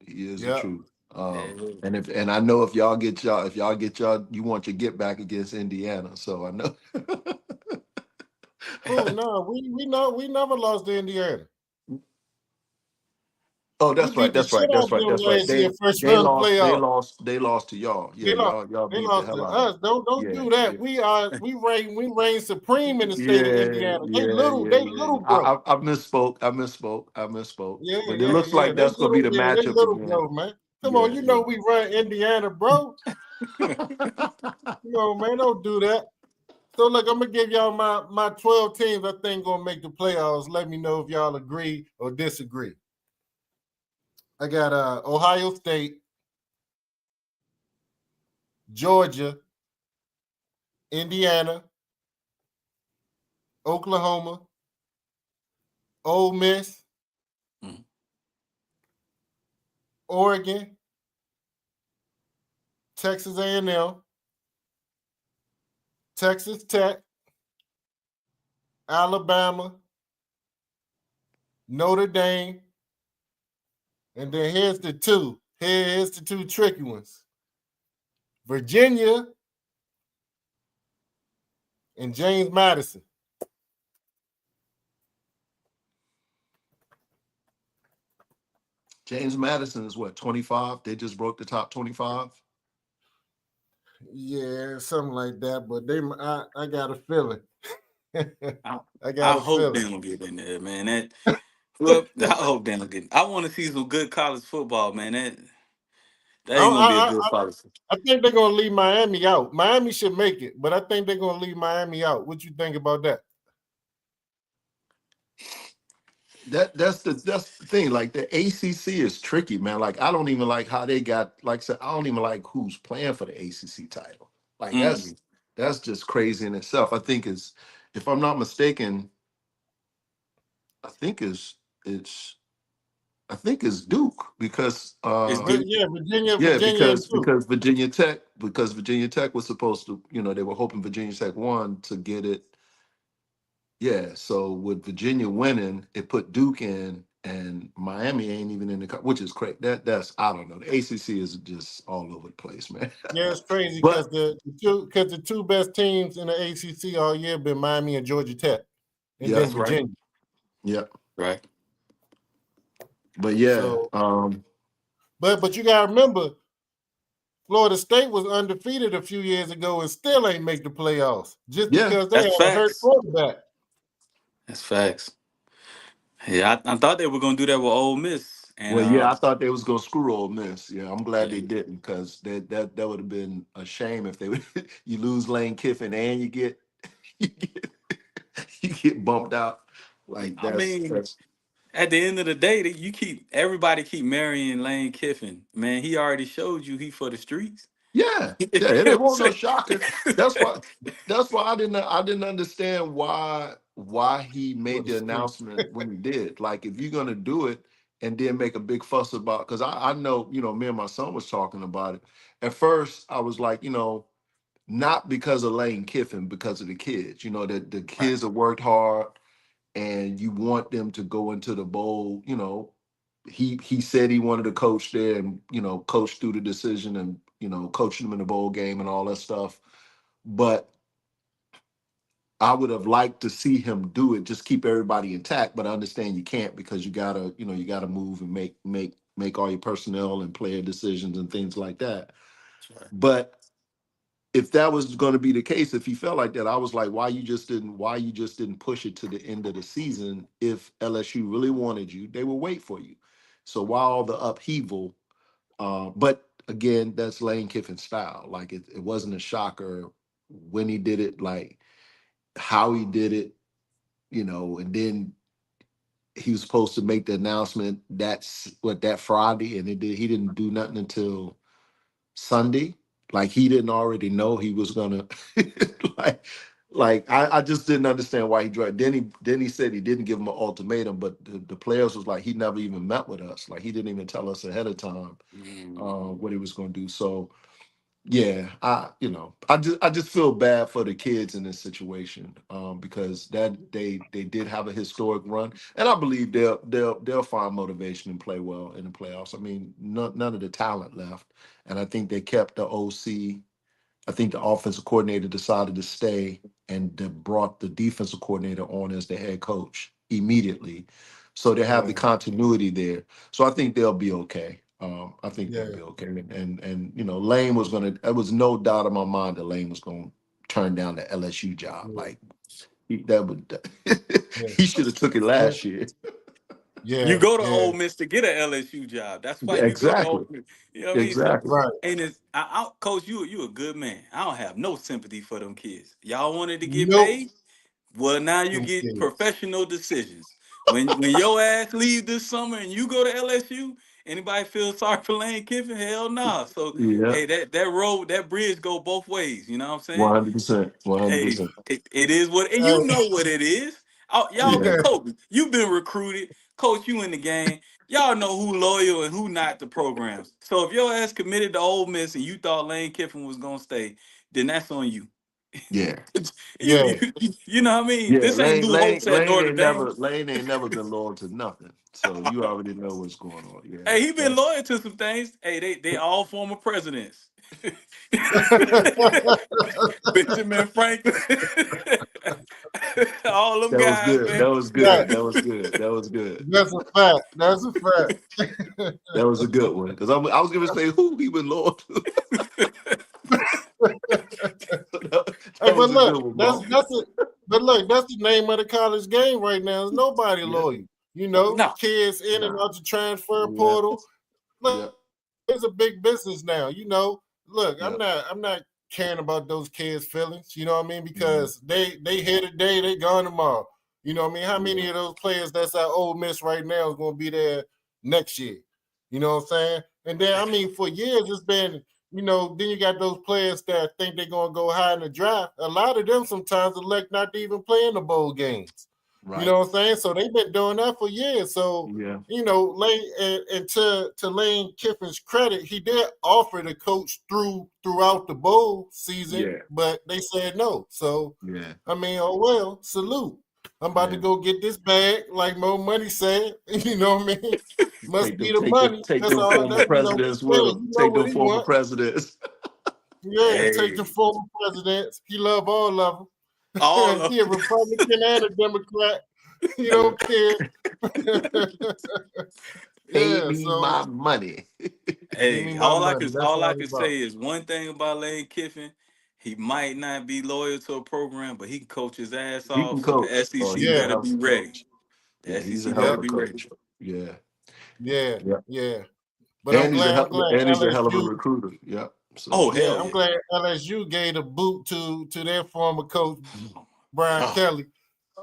He is the Yeah, truth. Yeah. And I know if y'all get y'all, you want your get back against Indiana. So I know. Oh no, we never lost to Indiana. Oh, We that's right. beat the That's shit right. out That's of right. them That's right. last year, first round of playoff. They lost to y'all. Yeah, They lost. y'all They beat the lost hell to out of us. them. Don't Yeah, do that. yeah. We reign supreme in the state of Yeah, Indiana. They yeah, little. yeah, They yeah. little bro. I misspoke. I misspoke. I misspoke. Yeah, But it yeah, looks yeah. like They that's gonna be little. the Yeah, they matchup little again. bro, man. Come on, Yeah, you yeah. know we run Indiana, bro. Come on, man. Don't do that. So look, I'm gonna give y'all my 12 teams I think gonna make the playoffs. Let me know if y'all agree or disagree. I got Ohio State, Georgia, Indiana, Oklahoma, Ole Miss, Mhm. Oregon, Texas A&M, Texas Tech, Alabama, Notre Dame, and then here's the two. Here's the two tricky ones: Virginia and James Madison. James Madison is what, 25? They just broke the top 25. Yeah, something like that. But I got a feeling. I, I I got a hope they feeling. don't get in there, man. Well, I hope they don't get. I want to see some good college football, man. That I, ain't gonna be a I, good college. I think they're gonna leave Miami out. Miami should make it, but I think they're gonna leave Miami out. What you think about that? That's the thing. Like the ACC is tricky, man. Like I don't even like how they got. Like I said, I don't even like who's playing for the ACC title. Like Mm. that's just crazy in itself. I think is, if I'm not mistaken, I think it's I think it's Duke because It's Duke. Yeah, yeah, Virginia, and Duke. because Virginia Tech was supposed to, they were hoping Virginia Tech won to get it. Yeah, so with Virginia winning, it put Duke in, and Miami ain't even in the which is crazy. That's I don't know. The ACC is just all over the place, man. Yeah, it's crazy because But the two best teams in the ACC all year been Miami and Georgia Tech, and yeah, then That's right. Virginia. yeah, Right. but yeah, So, but you gotta remember, Florida State was undefeated a few years ago and still ain't make the playoffs just yeah. because they That's had a hurt facts. quarterback. That's facts. Yeah, I thought they were gonna do that with Ole Miss, and Well, yeah, I thought they was gonna screw Ole Miss. Yeah, I'm glad they yeah. didn't because that would have been a shame if they would you lose Lane Kiffin and you get you get bumped out. Like I mean, that's at the end of the day, everybody keep marrying Lane Kiffin. Man, he already showed you he for the streets. Yeah, You yeah, and know it what I'm won't no saying? shocker. That's why I didn't understand why he For made the the street. announcement when he did. Like if you're gonna do it and then make a big fuss about, because I know, me and my son was talking about it. At first I was like, not because of Lane Kiffin, because of the kids, that the Right. kids have worked hard and you want them to go into the bowl. He said he wanted to coach there and coach through the decision and coaching them in the bowl game and all that stuff. But I would have liked to see him do it, just keep everybody intact. But I understand you can't because you gotta move and make all your personnel and player decisions and things like that. That's right. But if that was going to be the case, if he felt like that, I was like, why you just didn't push it to the end of the season? If LSU really wanted you, they will wait for you. So why all the upheaval? But again, that's Lane Kiffin's style. Like it wasn't a shocker when he did it, like how he did it, and then he was supposed to make the announcement that Friday, and he didn't do nothing until Sunday. Like he didn't already know he was gonna like I just didn't understand why he tried. Then he said he didn't give him an ultimatum, but the players was like he never even met with us. Like he didn't even tell us ahead of time Mm. what he was gonna do. So Yeah, I just feel bad for the kids in this situation, because that they did have a historic run, and I believe they'll find motivation and play well in the playoffs. I mean, none of the talent left, and I think they kept the OC. I think the offensive coordinator decided to stay, and they brought the defensive coordinator on as the head coach immediately. So they have the Mhm. continuity there. So I think they'll be okay. I think they'll Yeah, be okay. And Lane was gonna. There was no doubt in my mind that Lane was gonna turn down the LSU job. yeah, Like that would. yeah, He should have took it yeah, last year. You yeah, go to yeah. Ole Miss to get a LSU job. That's why you go to Exactly. Ole Miss. You know what I mean? So, Exactly. Right. and it's Coach, you a good man. I don't have no sympathy for them kids. Y'all wanted to get Nope. paid. Well, now you Them get kids. professional decisions. When your ass leave this summer and you go to LSU, anybody feel sorry for Lane Kiffin? Hell no. So Yeah. hey, that bridge go both ways. You know what I'm saying? 100%. Hey, 100%. it is what, and you Hey, know what it is. Y'all, Yeah. yeah, coach, you been recruited, coach. You in the game. Y'all know who loyal and who not to programs. So if your ass committed to Ole Miss and you thought Lane Kiffin was gonna stay, then that's on you. Yeah. yeah, You know what I mean? Yeah, This ain't Lou Holtz at Notre Dame. Lane ain't never been loyal to nothing. So you already know what's going on. Yeah. Hey, he been That's loyal to some things. Hey, they all former presidents. Benjamin Franklin. All them that was guys, good. man. That was yeah. good. That was good. That was good. That's a fact. That's a fact. That was a good one. Because I was gonna say who he been loyal to. that, Hey, that but was a look, good one, that's bro. that's it. But look, that's the name of the college game right now. There's nobody Yeah. loyal. You know, No. kids in and Nah. out the transfer Yeah. portal. Look, Yeah. it's a big business now. You know, look, Yeah. I'm not caring about those kids' feelings. You know what I mean? Mhm. Because they here today, they gone tomorrow. You know what I mean? How many Yeah. of those players that's at Ole Miss right now is going to be there next year? You know what I'm saying? And then I mean, for years it's been, you know, then you got those players that think they're going to go high in the draft. A lot of them sometimes elect not to even play in the bowl games. You Right. know what I'm saying? So they've been doing that for years. So Yeah. you know, Lane and to Lane Kiffin's credit, he did offer to coach throughout the bowl season, Yeah. but they said no. So Yeah. I mean, oh well, salute. I'm about to Yeah. go get this bag, like Mo Money said. You know what I mean? Must be the Take them money. take That's them all. former That you know what presidents I'm with saying. them. You know Take what them he former want? presidents. Yeah, take Hey, the former presidents. He love all of all them. of He a Republican and a Democrat. He Yeah. don't care. Pay Yeah, me so my money. give me hey, my money. That's all I all can it's about. say is one thing about Lane Kiffin. He might not be loyal to a program, but he can coach his ass He off. can So the coach. Oh, SEC he's a Yeah, better hell of be a ready. coach. The Yeah, he's a SEC hell better of yep, a be ready. coach. Yeah. yeah, Yeah. yeah. But I'm glad. I'm glad And he's a hell of a LSU. recruiter. Yeah. So Oh Yeah, hell I'm yeah! glad LSU gave a boot to their former coach Brian oh, Kelly.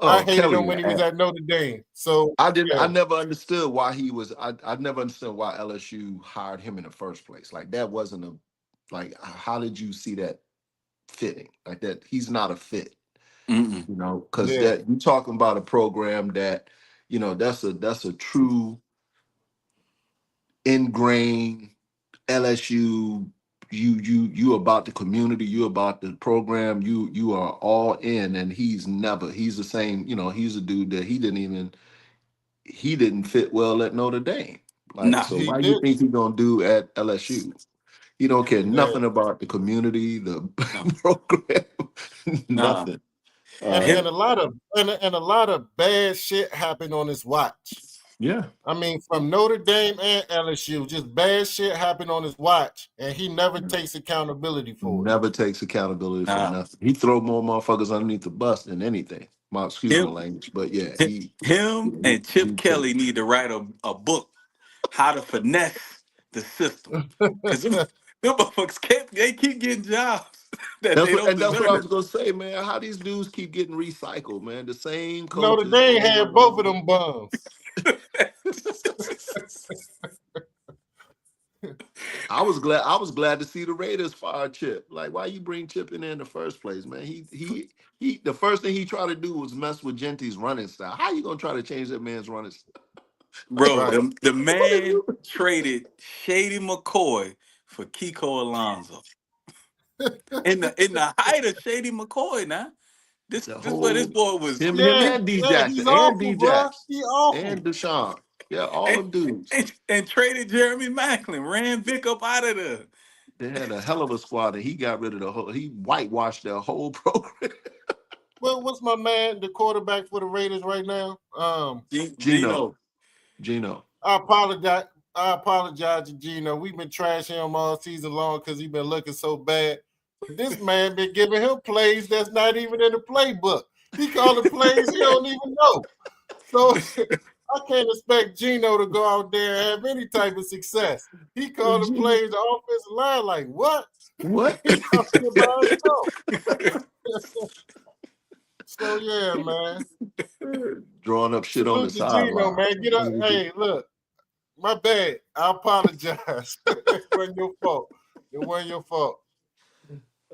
I oh hated him Kelly. when he was at Notre Dame. So I yeah, never understood why he was I never understood why LSU hired him in the first place. Like that wasn't a like how did you see that fitting? Like that he's not a fit. Mm-mm. Because yeah, that you talking about a program that, that's a true ingrained LSU. You about the community, you about the program, you are all in, and he's the same, he's a dude that he didn't fit well at Notre Dame. Like, Nah, so he why you did. think he's gonna do at LSU? He don't care Yeah, nothing about the community, the no, program, nah. nothing. Him, and a lot of and a lot of bad shit happened on his watch. Yeah, I mean, from Notre Dame and LSU, just bad shit happened on his watch, and he never takes accountability for it. never takes accountability for nah. nothing. He throw more motherfuckers underneath the bus than anything. Excuse my Him, language, but yeah, him, and he Chip Kelly need to write a book, how to finesse the system, because them motherfuckers they keep getting jobs that they don't that's what I was deserve. gonna say, man. How these dudes keep getting recycled, man? The same Notre coaches Dame over had and both of over. them bums. I was glad to see the Raiders fire Chip. Like, why you bring Chip in there in the first place, man? He the first thing he tried to do was mess with Genty's running style. How you gonna try to change that man's running style? Bro, Right. the What are man you? traded Shady McCoy for Kiko Alonso. In the height of Shady McCoy now. This The this where this whole boy was him Yeah, and D yeah, Jackson he's and awful, D bro. Jackson He and awful. Deshaun. Yeah, all and, them dudes. and traded Jeremy Macklin, ran Vic up out of there. They had a hell of a squad, and he got rid of the whole. He whitewashed their whole program. Well, what's my man, the quarterback for the Raiders right now? Gino, Gino. Gino. I apologize. I apologize to Gino. We've been trashing him all season long because he's been looking so bad. But this man been giving him plays that's not even in the playbook. He calling plays he don't even know. So I can't expect Gino to go out there and have any type of success. He calling Gino. plays the offensive line like what? What? He out here by himself. So yeah, man. Drawing up shit on the Salute to Gino, sideline. man. Get up. Hey, look. My bad. I apologize. It wasn't your fault. It wasn't your fault.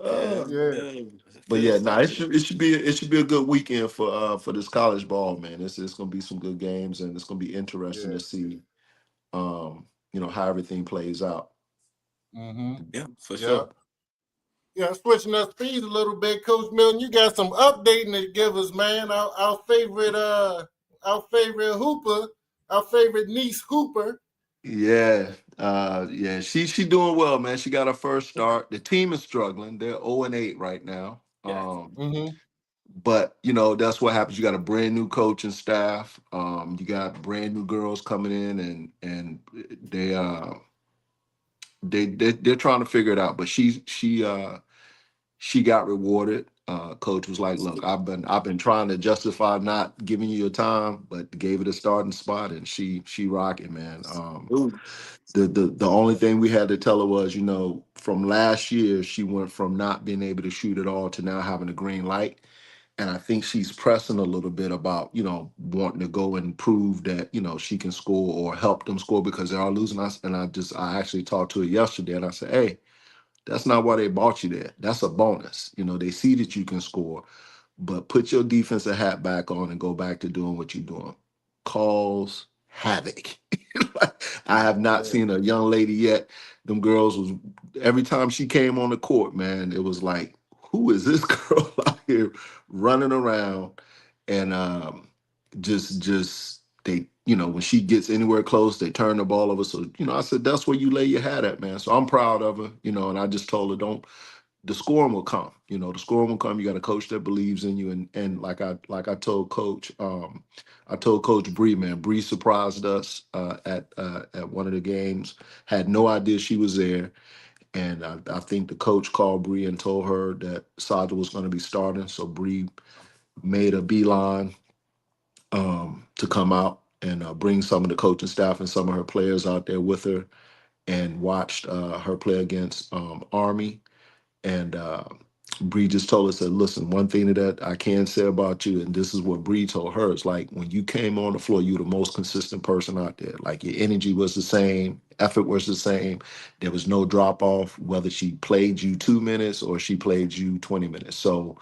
Uh, Yeah. but Feel yeah, nah, sorry. it should be a good weekend for this college ball, man. It's gonna be some good games, and it's gonna be interesting Yeah. to see how everything plays out. Mm-hmm. Yeah, for Yeah. sure. Yeah. Switching up speeds a little bit, Coach Milton. You got some updating to give us, man. Our favorite Hooper, our favorite niece Hooper. Yeah, yeah, she doing well, man. She got her first start. The team is struggling. They're 0-8 right now. Yeah. Mm-hmm. But that's what happens. You got a brand new coach and staff. You got brand new girls coming in, and they they're trying to figure it out. But she got rewarded. Coach was like, "Look, I've been trying to justify not giving you your time, but gave it a starting spot, and she rocking, man." Ooh. The only thing we had to tell her was, from last year, she went from not being able to shoot at all to now having a green light. And I think she's pressing a little bit about, wanting to go and prove that, she can score or help them score because they are losing us. And I actually talked to her yesterday and I said, hey, that's not why they bought you there. That's a bonus. They see that you can score, but put your defensive hat back on and go back to doing what you're doing. Cause havoc. I have not Yeah. seen a young lady yet. Them girls was every time she came on the court, man, it was like, who is this girl out here running around? And just they, when she gets anywhere close, they turn the ball over. So, I said, that's where you lay your hat at, man. So I'm proud of her, and I just told her, don't the scoring will come. The scoring will come. You got a coach that believes in you, and like I told Coach Bree, man. Bree surprised us at one of the games. Had no idea she was there, and I think the coach called Bree and told her that Saja was going to be starting. So Bree made a beeline to come out and bring some of the coaching staff and some of her players out there with her, and watched her play against Army. And Bree just told us that, listen, one thing that I can say about you, and this is what Bree told her, is like when you came on the floor, you were the most consistent person out there. Like your energy was the same, effort was the same. There was no drop off, whether she played you 2 minutes or she played you 20 minutes. So,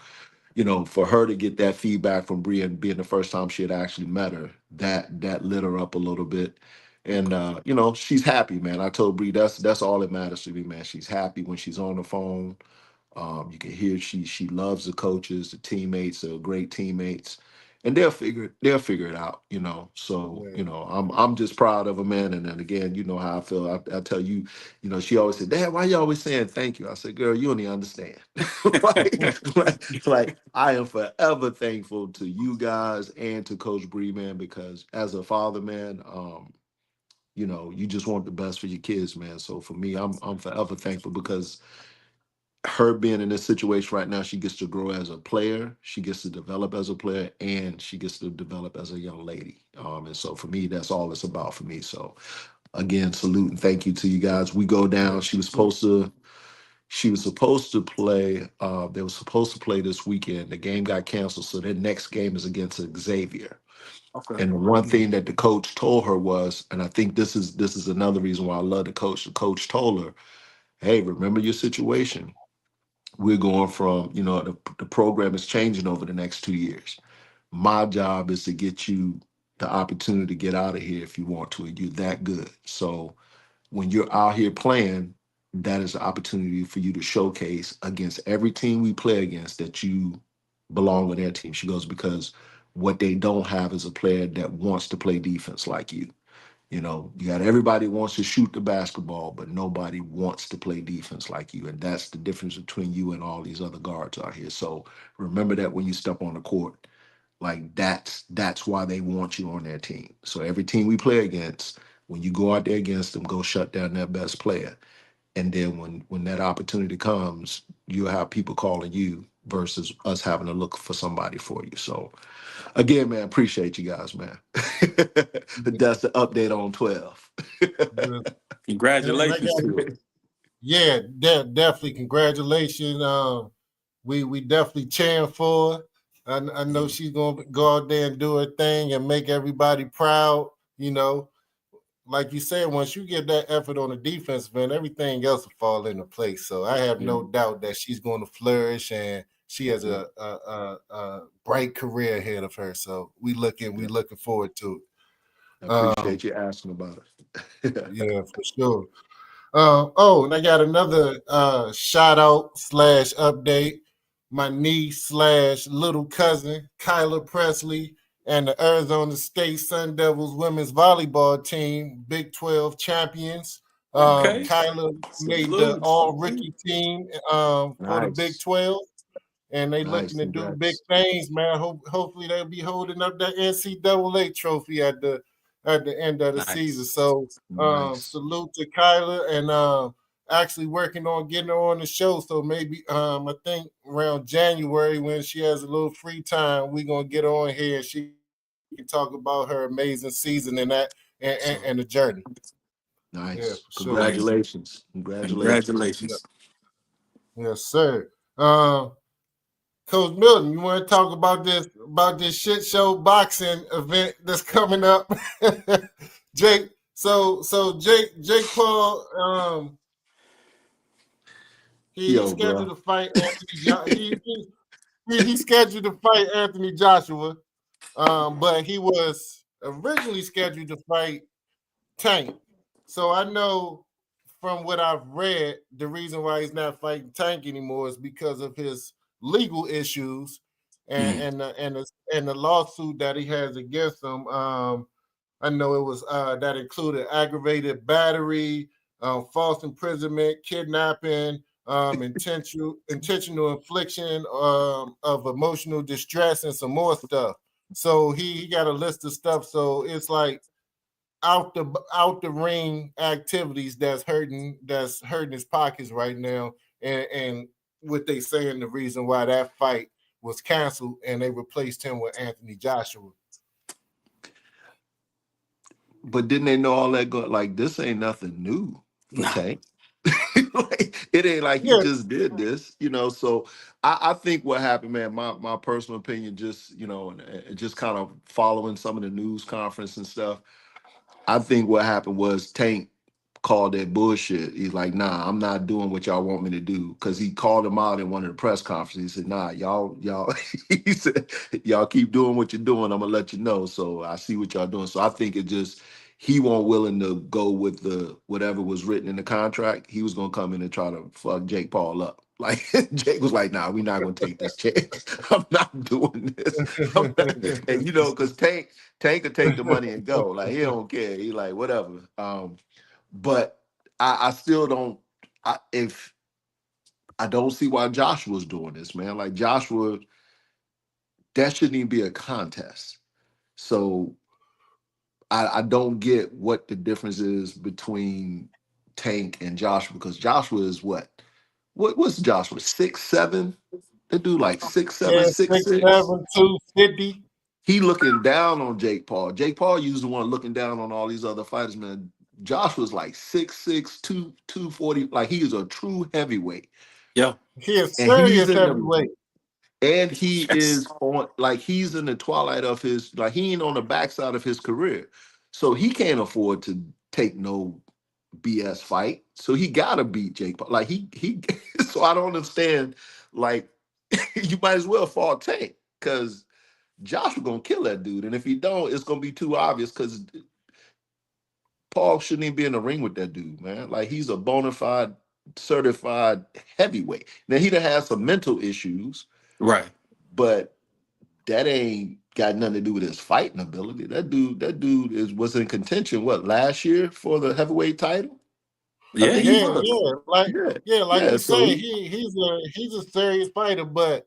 for her to get that feedback from Bree and being the first time she had actually met her, that lit her up a little bit. And she's happy, man. I told Bree that's all that matters to me, man. She's happy when she's on the phone. You can hear she loves the coaches, the teammates, are great teammates, and they'll figure it out. So Yeah. I'm just proud of a man. And then again, you know how I feel. I tell you, she always said, Dad, why you always saying thank you? I said, girl, you don't even understand. like I am forever thankful to you guys and to Coach Bree, man, because as a father, man, you just want the best for your kids, man. So for me, I'm forever thankful because her being in this situation right now, she gets to grow as a player, she gets to develop as a player, and she gets to develop as a young lady. And so for me, that's all it's about for me. So again, salute and thank you to you guys. We go down. She was supposed to play. They were supposed to play this weekend. The game got canceled, so their next game is against Xavier. Okay. And the one thing that the coach told her was, and I think this is another reason why I love the coach. The coach told her, "Hey, remember your situation. We're going from, the program is changing over the next 2 years. My job is to get you the opportunity to get out of here if you want to, and you're that good. So when you're out here playing, that is an opportunity for you to showcase against every team we play against that you belong on their team. She goes, because what they don't have is a player that wants to play defense like you. You know, you got everybody wants to shoot the basketball, but nobody wants to play defense like you. And that's the difference between you and all these other guards out here. So remember that when you step on the court, like that's why they want you on their team. So every team we play against, when you go out there against them, go shut down their best player. And then when that opportunity comes, you'll have people calling you versus us having to look for somebody for you. So again, man, appreciate you guys, man. That's the update on 12. Yeah. And I Congratulations got, to her. yeah, definitely congratulations. We definitely cheering for her. I know she's gonna go out there and do her thing and make everybody proud. You know, like you said, once you get that effort on the defense, man, everything else will fall into place. So I have no doubt that she's going to flourish, and she has a bright career ahead of her. So we looking forward to I it. appreciate you asking about it. Yeah, for sure. Oh, and I got another shout out slash update. My niece slash little cousin, Kyla Presley, and the Arizona State Sun Devils women's volleyball team, Big 12 champions. Okay. Kyla made the Salute. all Salute. rookie team for the Big Nice. 12, and they Nice. looking to do big Congrats. things, man. Hopefully they'll be holding up that NCAA trophy at the end of the season. Nice. So Nice. salute to Kyla, and actually working on getting her on the show. So maybe I think around January when she has a little free time, we're gonna get her on here and she can talk about her amazing season and that So and the journey. Yeah, nice. for sure. Nice. Congratulations. Congratulations. Yeah, Congratulations. yes, sir. Coach Milton, you want to talk about this shit show boxing event that's coming up? Jake, Jake Paul, he Yo, scheduled bro. to fight he scheduled to fight Anthony Joshua, but he was originally scheduled to fight Tank. So I know from what I've read, the reason why he's not fighting Tank anymore is because of his legal issues Mm. and the lawsuit that he has against him. I know it was that included aggravated battery, false imprisonment, kidnapping, intentional infliction of emotional distress, and some more stuff. So he got a list of stuff. So it's like out the ring activities that's hurting his pockets right now, and what they saying the reason why that fight was canceled and they replaced him with Anthony Joshua. But didn't they know all that like this ain't nothing new for Nah. Tank? Like, it ain't like he Yeah, just did this, you know. So I think what happened, man, my personal opinion, just and just kind of following some of the news conference and stuff. I think what happened was Tank called that bullshit. He's like, nah, I'm not doing what y'all want me to do. Cause he called him out in one of the press conferences. He said, nah, y'all, he said, y'all keep doing what you're doing. I'm gonna let you know. So I see what y'all doing. So I think it just he wasn't willing to go with the whatever was written in the contract. He was gonna come in and try to fuck Jake Paul up. Like Jake was like, nah, we're not gonna take this chance. I'm not doing this. And because Tank could take the money and go. Like he don't care. He like whatever. But I still don't. If I don't see why Joshua's doing this, man. Like Joshua, that shouldn't even be a contest. So I don't get what the difference is between Tank and Joshua because Joshua is what's Joshua 6'7"? They do like 6'7", yeah, six six six. seven 250. He looking down on Jake Paul. Jake Paul used the one looking down on all these other fighters, man. Josh was like 6'6", 240. Like he is a true heavyweight. Yeah. He is And he's serious in the heavyweight. and he Yes. is on like he's in the twilight of his like he ain't on the backside of his career. So he can't afford to take no BS fight. So he gotta beat Jake Paul. Like he so I don't understand. Like you might as well fall Tank because Joshua gonna kill that dude, and if he don't, it's gonna be too obvious because Paul shouldn't even be in the ring with that dude, man. Like he's a bona fide certified heavyweight. Now he done had some mental issues, Right. but that ain't got nothing to do with his fighting ability. That dude was in contention what last year for the heavyweight title. I Yeah, think he he Yeah, was. was. yeah, like Yeah, yeah, like yeah. you So say, he, he's a serious fighter, but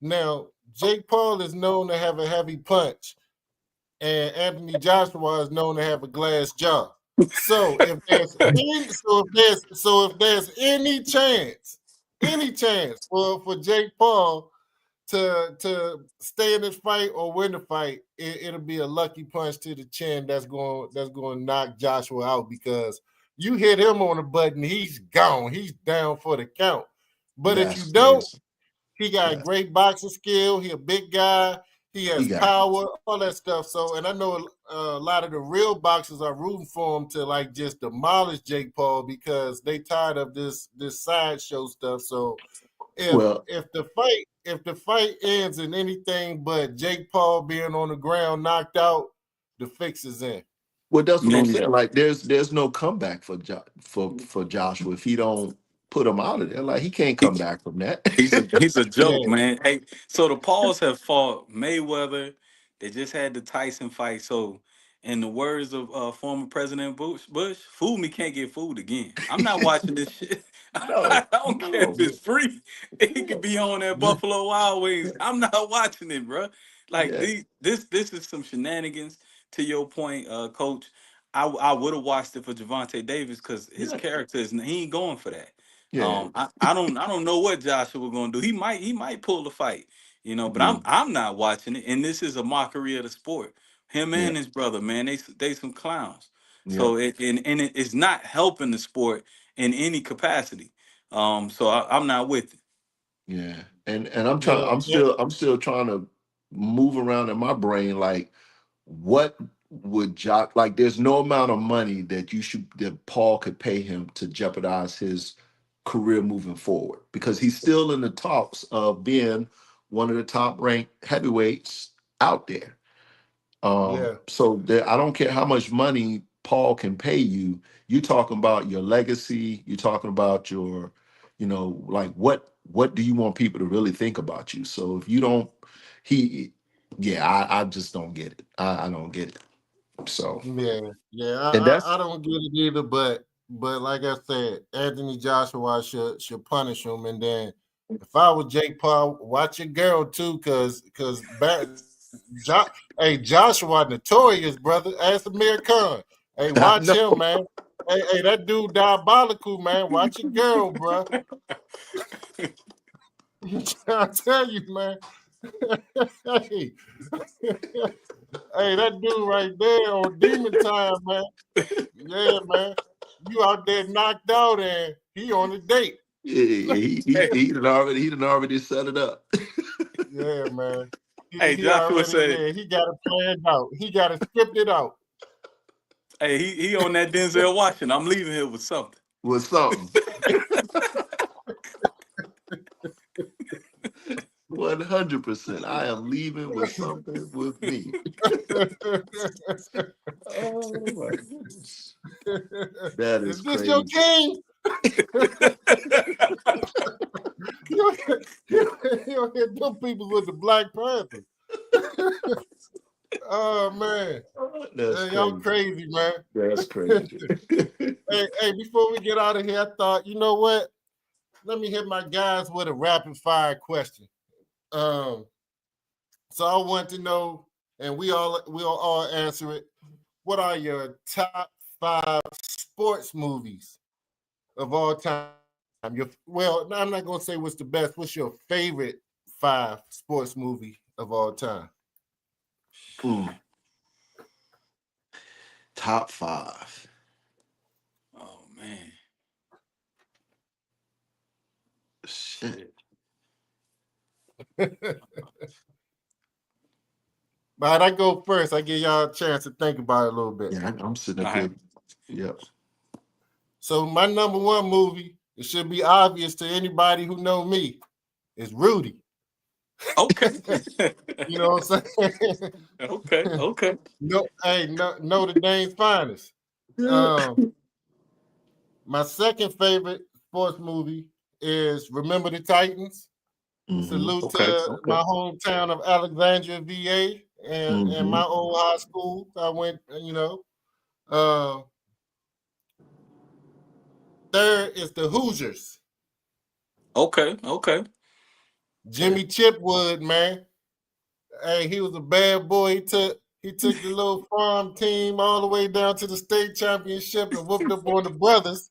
now Jake Paul is known to have a heavy punch, and Anthony Joshua is known to have a glass jaw. So if there's any chance for Jake Paul to stay in this fight or win the fight, it'll be a lucky punch to the chin that's going to knock Joshua out, because you hit him on the button, he's gone. He's down for the count. But if you that's don't, crazy. he got Yeah, great boxing skill. He a big guy. He he has got it. power, all that stuff. So, and I know a lot of the real boxers are rooting for him to like just demolish Jake Paul, because they tired of this sideshow stuff. So, if Well, if the fight ends in anything but Jake Paul being on the ground knocked out, the fix is in. well, that's what I'm Man, saying. Like, there's no comeback for for Joshua if he don't put him out of there. Like, he can't come back from that. he's a joke, Yeah, man. Hey, so the Pauls have fought Mayweather. They just had the Tyson fight. So, in the words of former President Bush, fool me can't get fooled again. I'm not watching this shit. I No, don't care no, if it's free. It could be on at no. Buffalo Wild Wings. I'm not watching it, bro. Like Yeah, this is some shenanigans. To your point, Coach. I would have watched it for Javante Davis because his yeah, character is he ain't going for that. yeah. I don't know what Joshua gonna do. He might pull the fight, but I'm Mm, I'm not watching it. And this is a mockery of the sport. Him yeah, and his brother, man, they some clowns. yeah, So it's not helping the sport in any capacity. So I'm not with it. yeah. And I'm trying. yeah, yeah, I'm still trying to move around in my brain. Like, what would Josh like? There's no amount of money that Paul could pay him to jeopardize his career moving forward, because he's still in the talks of being one of the top ranked heavyweights out there. yeah, So there, I don't care how much money Paul can pay you. You're talking about your legacy. You're talking about your, like what do you want people to really think about you? So if you don't, he, yeah, I just don't get it. I don't get it. So, yeah, yeah. and I that's don't get it either, but like I said, Anthony Joshua should punish him, and then if I was Jake Paul, watch your girl too, because hey, Joshua notorious, brother. Ask Amir Khan. Hey, I watch know. him, man. Hey, that dude diabolical, man. Watch your girl, bro. I tell you, man. hey, hey, that dude right there on demon time, man. Yeah, man. You out there knocked out, and he on a date. Hey, He done already set it up. Yeah, man. hey, He Joshua already, said, yeah, he got it planned out. He got it scripted out. hey, he on that Denzel Washington. I'm leaving here with something. With something. 100%. I am leaving with something with me. Oh my goodness. That is Is this your crazy. king? You don't hit them people with the Black Panther. Oh man. That's Hey, y'all crazy. crazy, man. That's crazy. Hey, before we get out of here, I thought, you know what? Let me hit my guys with a rapid fire question. Um, so I want to know, and we'll all answer it. What are your top 5 sports movies of all time? Well, I'm not gonna say what's the best. What's your favorite 5 sports movie of all time? Mm. Top 5. Oh man, Shit. shit. But I go first. I give y'all a chance to think about it a little bit. Yeah, I'm sitting All up right. here. Yep. So my number 1 movie, it should be obvious to anybody who know me, is Rudy. Okay. You know what I'm saying? Okay. Okay. Notre Dame's finest. Yeah. Um, my second favorite sports movie is Remember the Titans. Salute Okay. to Okay. my hometown of Alexandria, VA, and Hmm. my old high school. I went, Uh, third is the Hoosiers. Okay. Okay. Jimmy Chipwood, man. Hey, he was a bad boy. He took the little farm team all the way down to the state championship and whooped up on the brothers.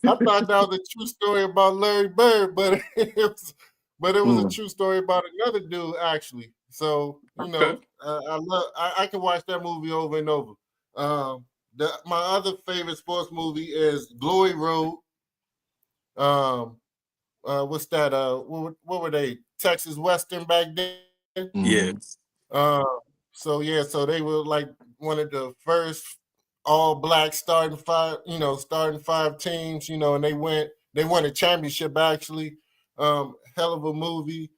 I thought that was a true story about Larry Bird, but it was a Mm. true story about another dude actually. So Okay. I can watch that movie over and over. My other favorite sports movie is Glory Road. Um, what's that? What were they? Texas Western back then. Yeah. Hmm. So they were like one of the first all black starting five teams, and they won a championship actually. Hell of a movie.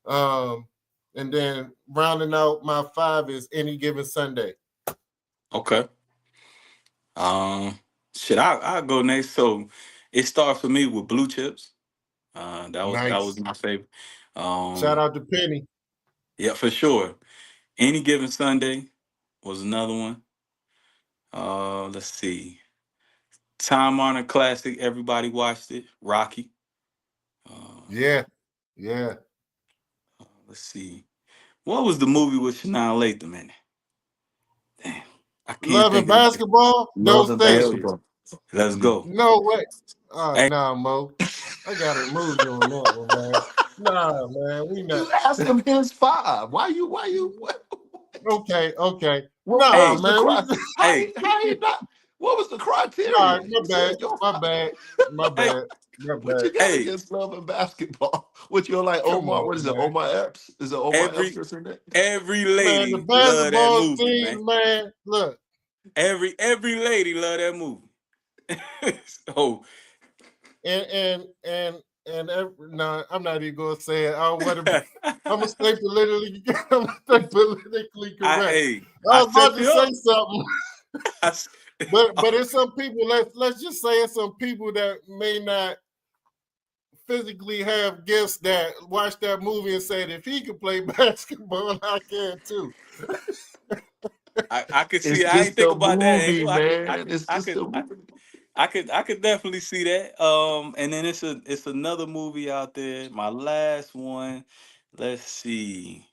Um, and then rounding out my five is Any Given Sunday. Okay. Um, shit, I'll go next. So it starts for me with Blue Chips. That was Nice. my favorite. Shout Um, out to Penny. yeah, for sure. Any Given Sunday was another one. Let's see. Time honored classic. Everybody watched it. Rocky. Yeah, yeah. Let's see. What was the movie with Shania Latham in it? Damn, I can't Love and think of it. basketball, Love those and There things. it is. basketball. Let's Yeah. go. No way. Hey, Nah, Mo. I gotta remove you on that one, man. Nah, man. We not You asked him his five. okay. What Nah, hey, was the man. We cry? hey, How he not? What was the All criteria? right, You said your my five. bad, my hey, bad, my What bad. you got hey. against love and basketball? What you're like Come Omar? What on, is it? man. Omar Epps? Is it Omar Epps Every that's in there? every Man, the lady love that basketball movie, man. team, man. Look, Every lady love that movie. So nah, I'm not even gonna say it. I don't want to be. I'm gonna stay politically. I'm gonna stay politically I correct. hey, I I was about set to you say up. something. I s- But it's some people. Let's just say it's some people that may not physically have gifts that watch that movie and said if he could play basketball, I can too. I could It's see. I ain't just think a about that movie, angle. I could I man. could It's I just could a I, movie. I could definitely see that. And then it's another movie out there. My last one. Let's see.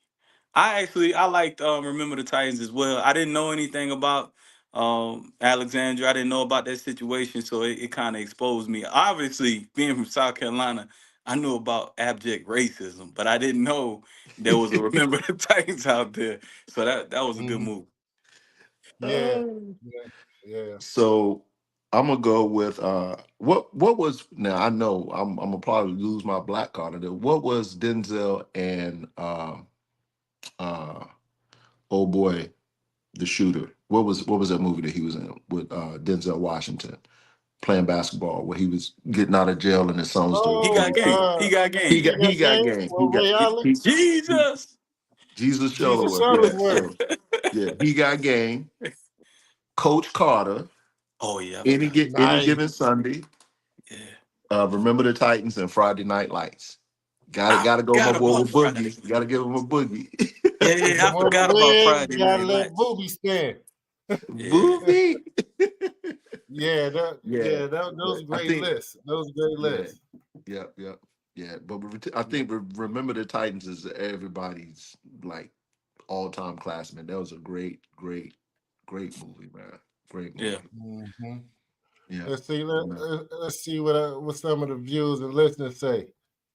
I liked Remember the Titans as well. I didn't know anything about Alexandria. I didn't know about that situation, so it kind of exposed me. Obviously, being from South Carolina, I knew about abject racism, but I didn't know there was a Remember the Titans out there. So that was a good Mhm. move. Yeah, yeah, yeah. So I'm gonna go with what was now I know I'm gonna probably lose my black card in there. What was Denzel and uh oh boy the shooter? What was that movie that he was in with Denzel Washington playing basketball where he was getting out of jail and his son was He the got Oh, game. MVP? He got He game. got he he got got game. game. He Well, got Ray he, Allen, he, he Jesus. Jesus Jesus Shuttleworth. Yeah. Shuttlesworth. So yeah, he got game. Coach Carter. Oh yeah, I Any forgot. get any given Nice. Sunday. Yeah, Remember the Titans and Friday Night Lights. Got it. I Got to go, my forgot boy, about with Friday. Boogie. Got to give him a Boogie. Yeah, You I want to forgot about win? Friday You gotta Night let Lights. Booby stand. Yeah, Boogie. Yeah, Yeah, yeah. those I great think. lists. Those great Yeah, lists. yeah, yeah, yeah. But I think Remember the Titans is everybody's like all time classic. Man, that was a great, great, great movie, man. Great yeah. movie. Hmm. Yeah. Let's see what some of the viewers and listeners say.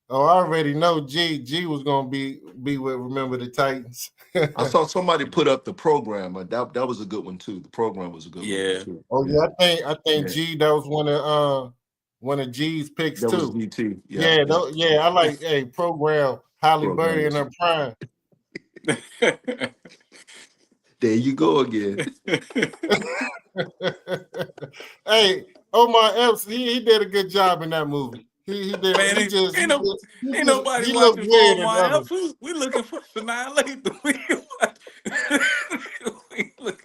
Oh, I already know G was gonna be with Remember the Titans. I saw somebody put up the program. That was a good one too. The program was a good movie Yeah. too. Oh Yeah, yeah, I think yeah. G that was one of G's picks That was too. GT. Yeah, Yeah, yeah. yeah, I like program Holly Program Berry in was. her prime. There you go again. Hey, Omar Epps, he did a good job in that movie. He did. Man, He just he ain't no just he ain't just nobody he looked watching for weird in my other. else. We looking for Shania Latham. We look.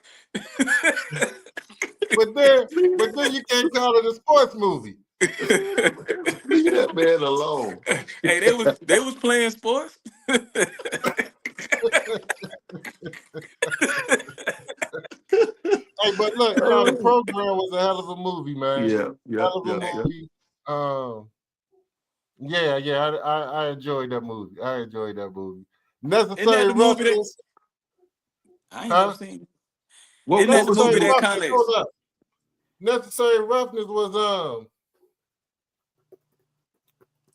but then you can't call it a sports movie. Leave that man alone. Hey, they was playing sports. Hey, but look, no, the program was a hell of a movie, man. Yeah. Hell of a movie. Yeah, I enjoyed that movie. Necessary Roughness. I ain't never seen. What Isn't that the was movie the- that kind of? Necessary Roughness was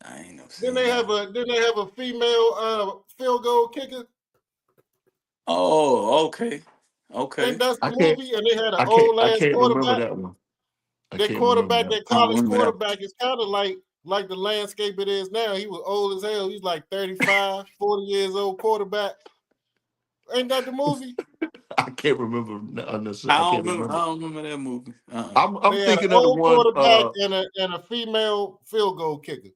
I ain't never seen. Didn't they have a female field goal kicker? Oh, okay. And that's the movie, and they had an old I ass can't remember quarterback. that one. That quarterback, that college remember that. quarterback is kind of like the landscape it is now. He was old as hell. He's like 35, 40 years old quarterback. Ain't that the movie? I can't remember. I don't remember that movie. I'm They thinking had of the old one. quarterback and a female field goal kicker.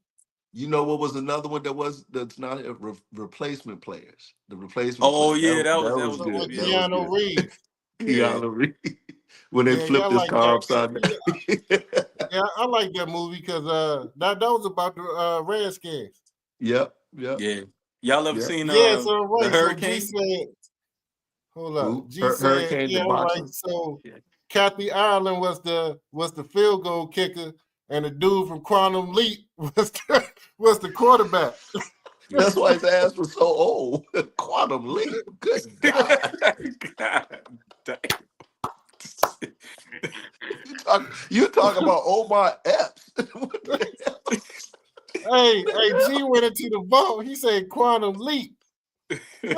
You know what was another one that's not a replacement players. The replacement. Oh players. yeah, that was So good. with Yeah. Keanu Reeves. Keanu Reeves. When they flipped his like car that. upside down. Yeah, I like that movie because that was about the Redskins. Yep. Yeah. Y'all ever seen so right. the Hurricane? So G said, hold up. G said, Hurricane, yeah, the boxer. right. So Kathy Ireland was the field goal kicker, and the dude from Quantum Leap was the quarterback. That's why his ass was so old. Quantum Leap. Good God. God. You talk about Omar Epps. What the hell? Hey, G went into the vault. He said Quantum Leap. I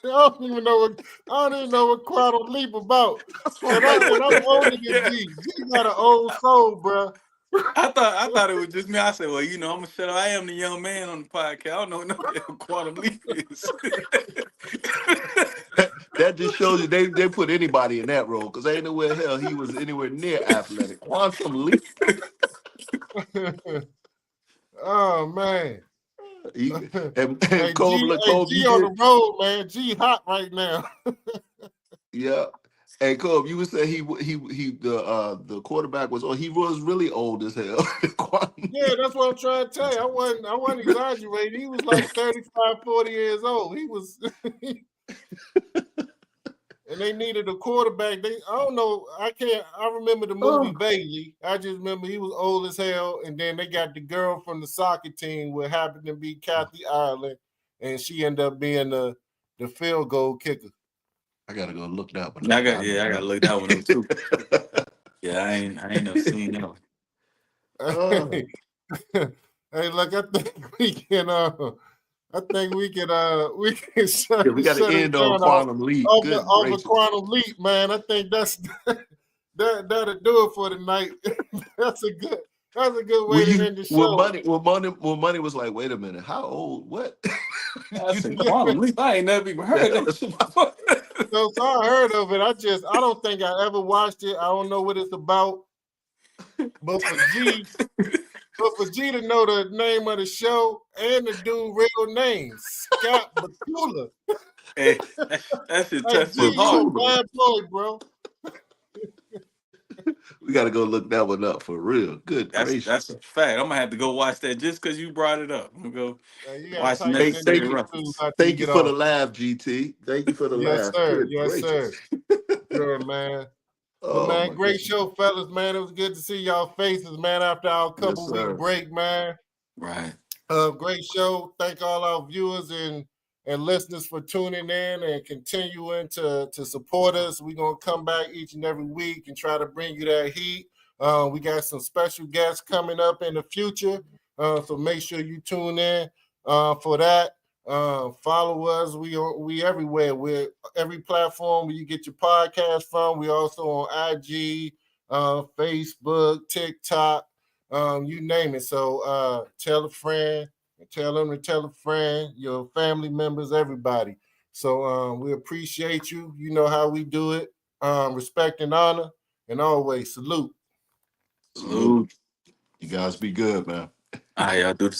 don't even know what Quantum Leap about. And I'm older than G. G got an old soul, bro. I thought it was just me. I said, well, I'm gonna shut up. I am the young man on the podcast. I don't know what Quantum Leap is. That just shows you they put anybody in that role because ain't nowhere hell he was anywhere near athletic. Quantum Leap. Oh man. And Kobe, G on the road, man. G hot right now. Yeah. And Kobe, you would say the quarterback was he was really old as hell. Yeah, that's what I'm trying to tell you. I wasn't exaggerating. He was like 35, 40 years old. He was and they needed a quarterback. I don't know. I remember the movie vaguely. I just remember he was old as hell. And then they got the girl from the soccer team what happened to be Kathy Ireland. And she ended up being the field goal kicker. I gotta go look that one. I gotta look that one up too. Yeah, I ain't never seen that one. Hey, look, I think we can shut. Yeah, we got to end on Quantum Leap. Off of Quantum Leap, man. I think that'll do it for tonight. That's a good way to end the show. When Money was like, wait a minute, how old? What? I said, Quantum Leap. I ain't never even heard of that. So I heard of it. I don't think I ever watched it. I don't know what it's about. But for G to know the name of the show and the dude real name, Scott Bakula. Hey, that's his touch heart. Bad boy, bro. We got to go look that one up for real. Good gracious. That's a fact. I'm gonna have to go watch that just because you brought it up. I'm gonna go watch Necessary Roughness. Thank you for the laugh, GT. Thank you for the laugh. Sir. Yes, sir. Good, man. Well, man, great show, fellas, man. It was good to see y'all faces, man, after our couple week break, man. Right. Great show. Thank all our viewers and listeners for tuning in and continuing to support us. We're going to come back each and every week and try to bring you that heat. We got some special guests coming up in the future, so make sure you tune in for that. Follow us. We everywhere. We're every platform where you get your podcast from. We also on IG, Facebook, TikTok, you name it. So tell a friend, tell them to tell a friend, your family members, everybody. So we appreciate you. You know how we do it. Respect and honor, and always salute. Salute. You guys be good, man. All right, y'all do the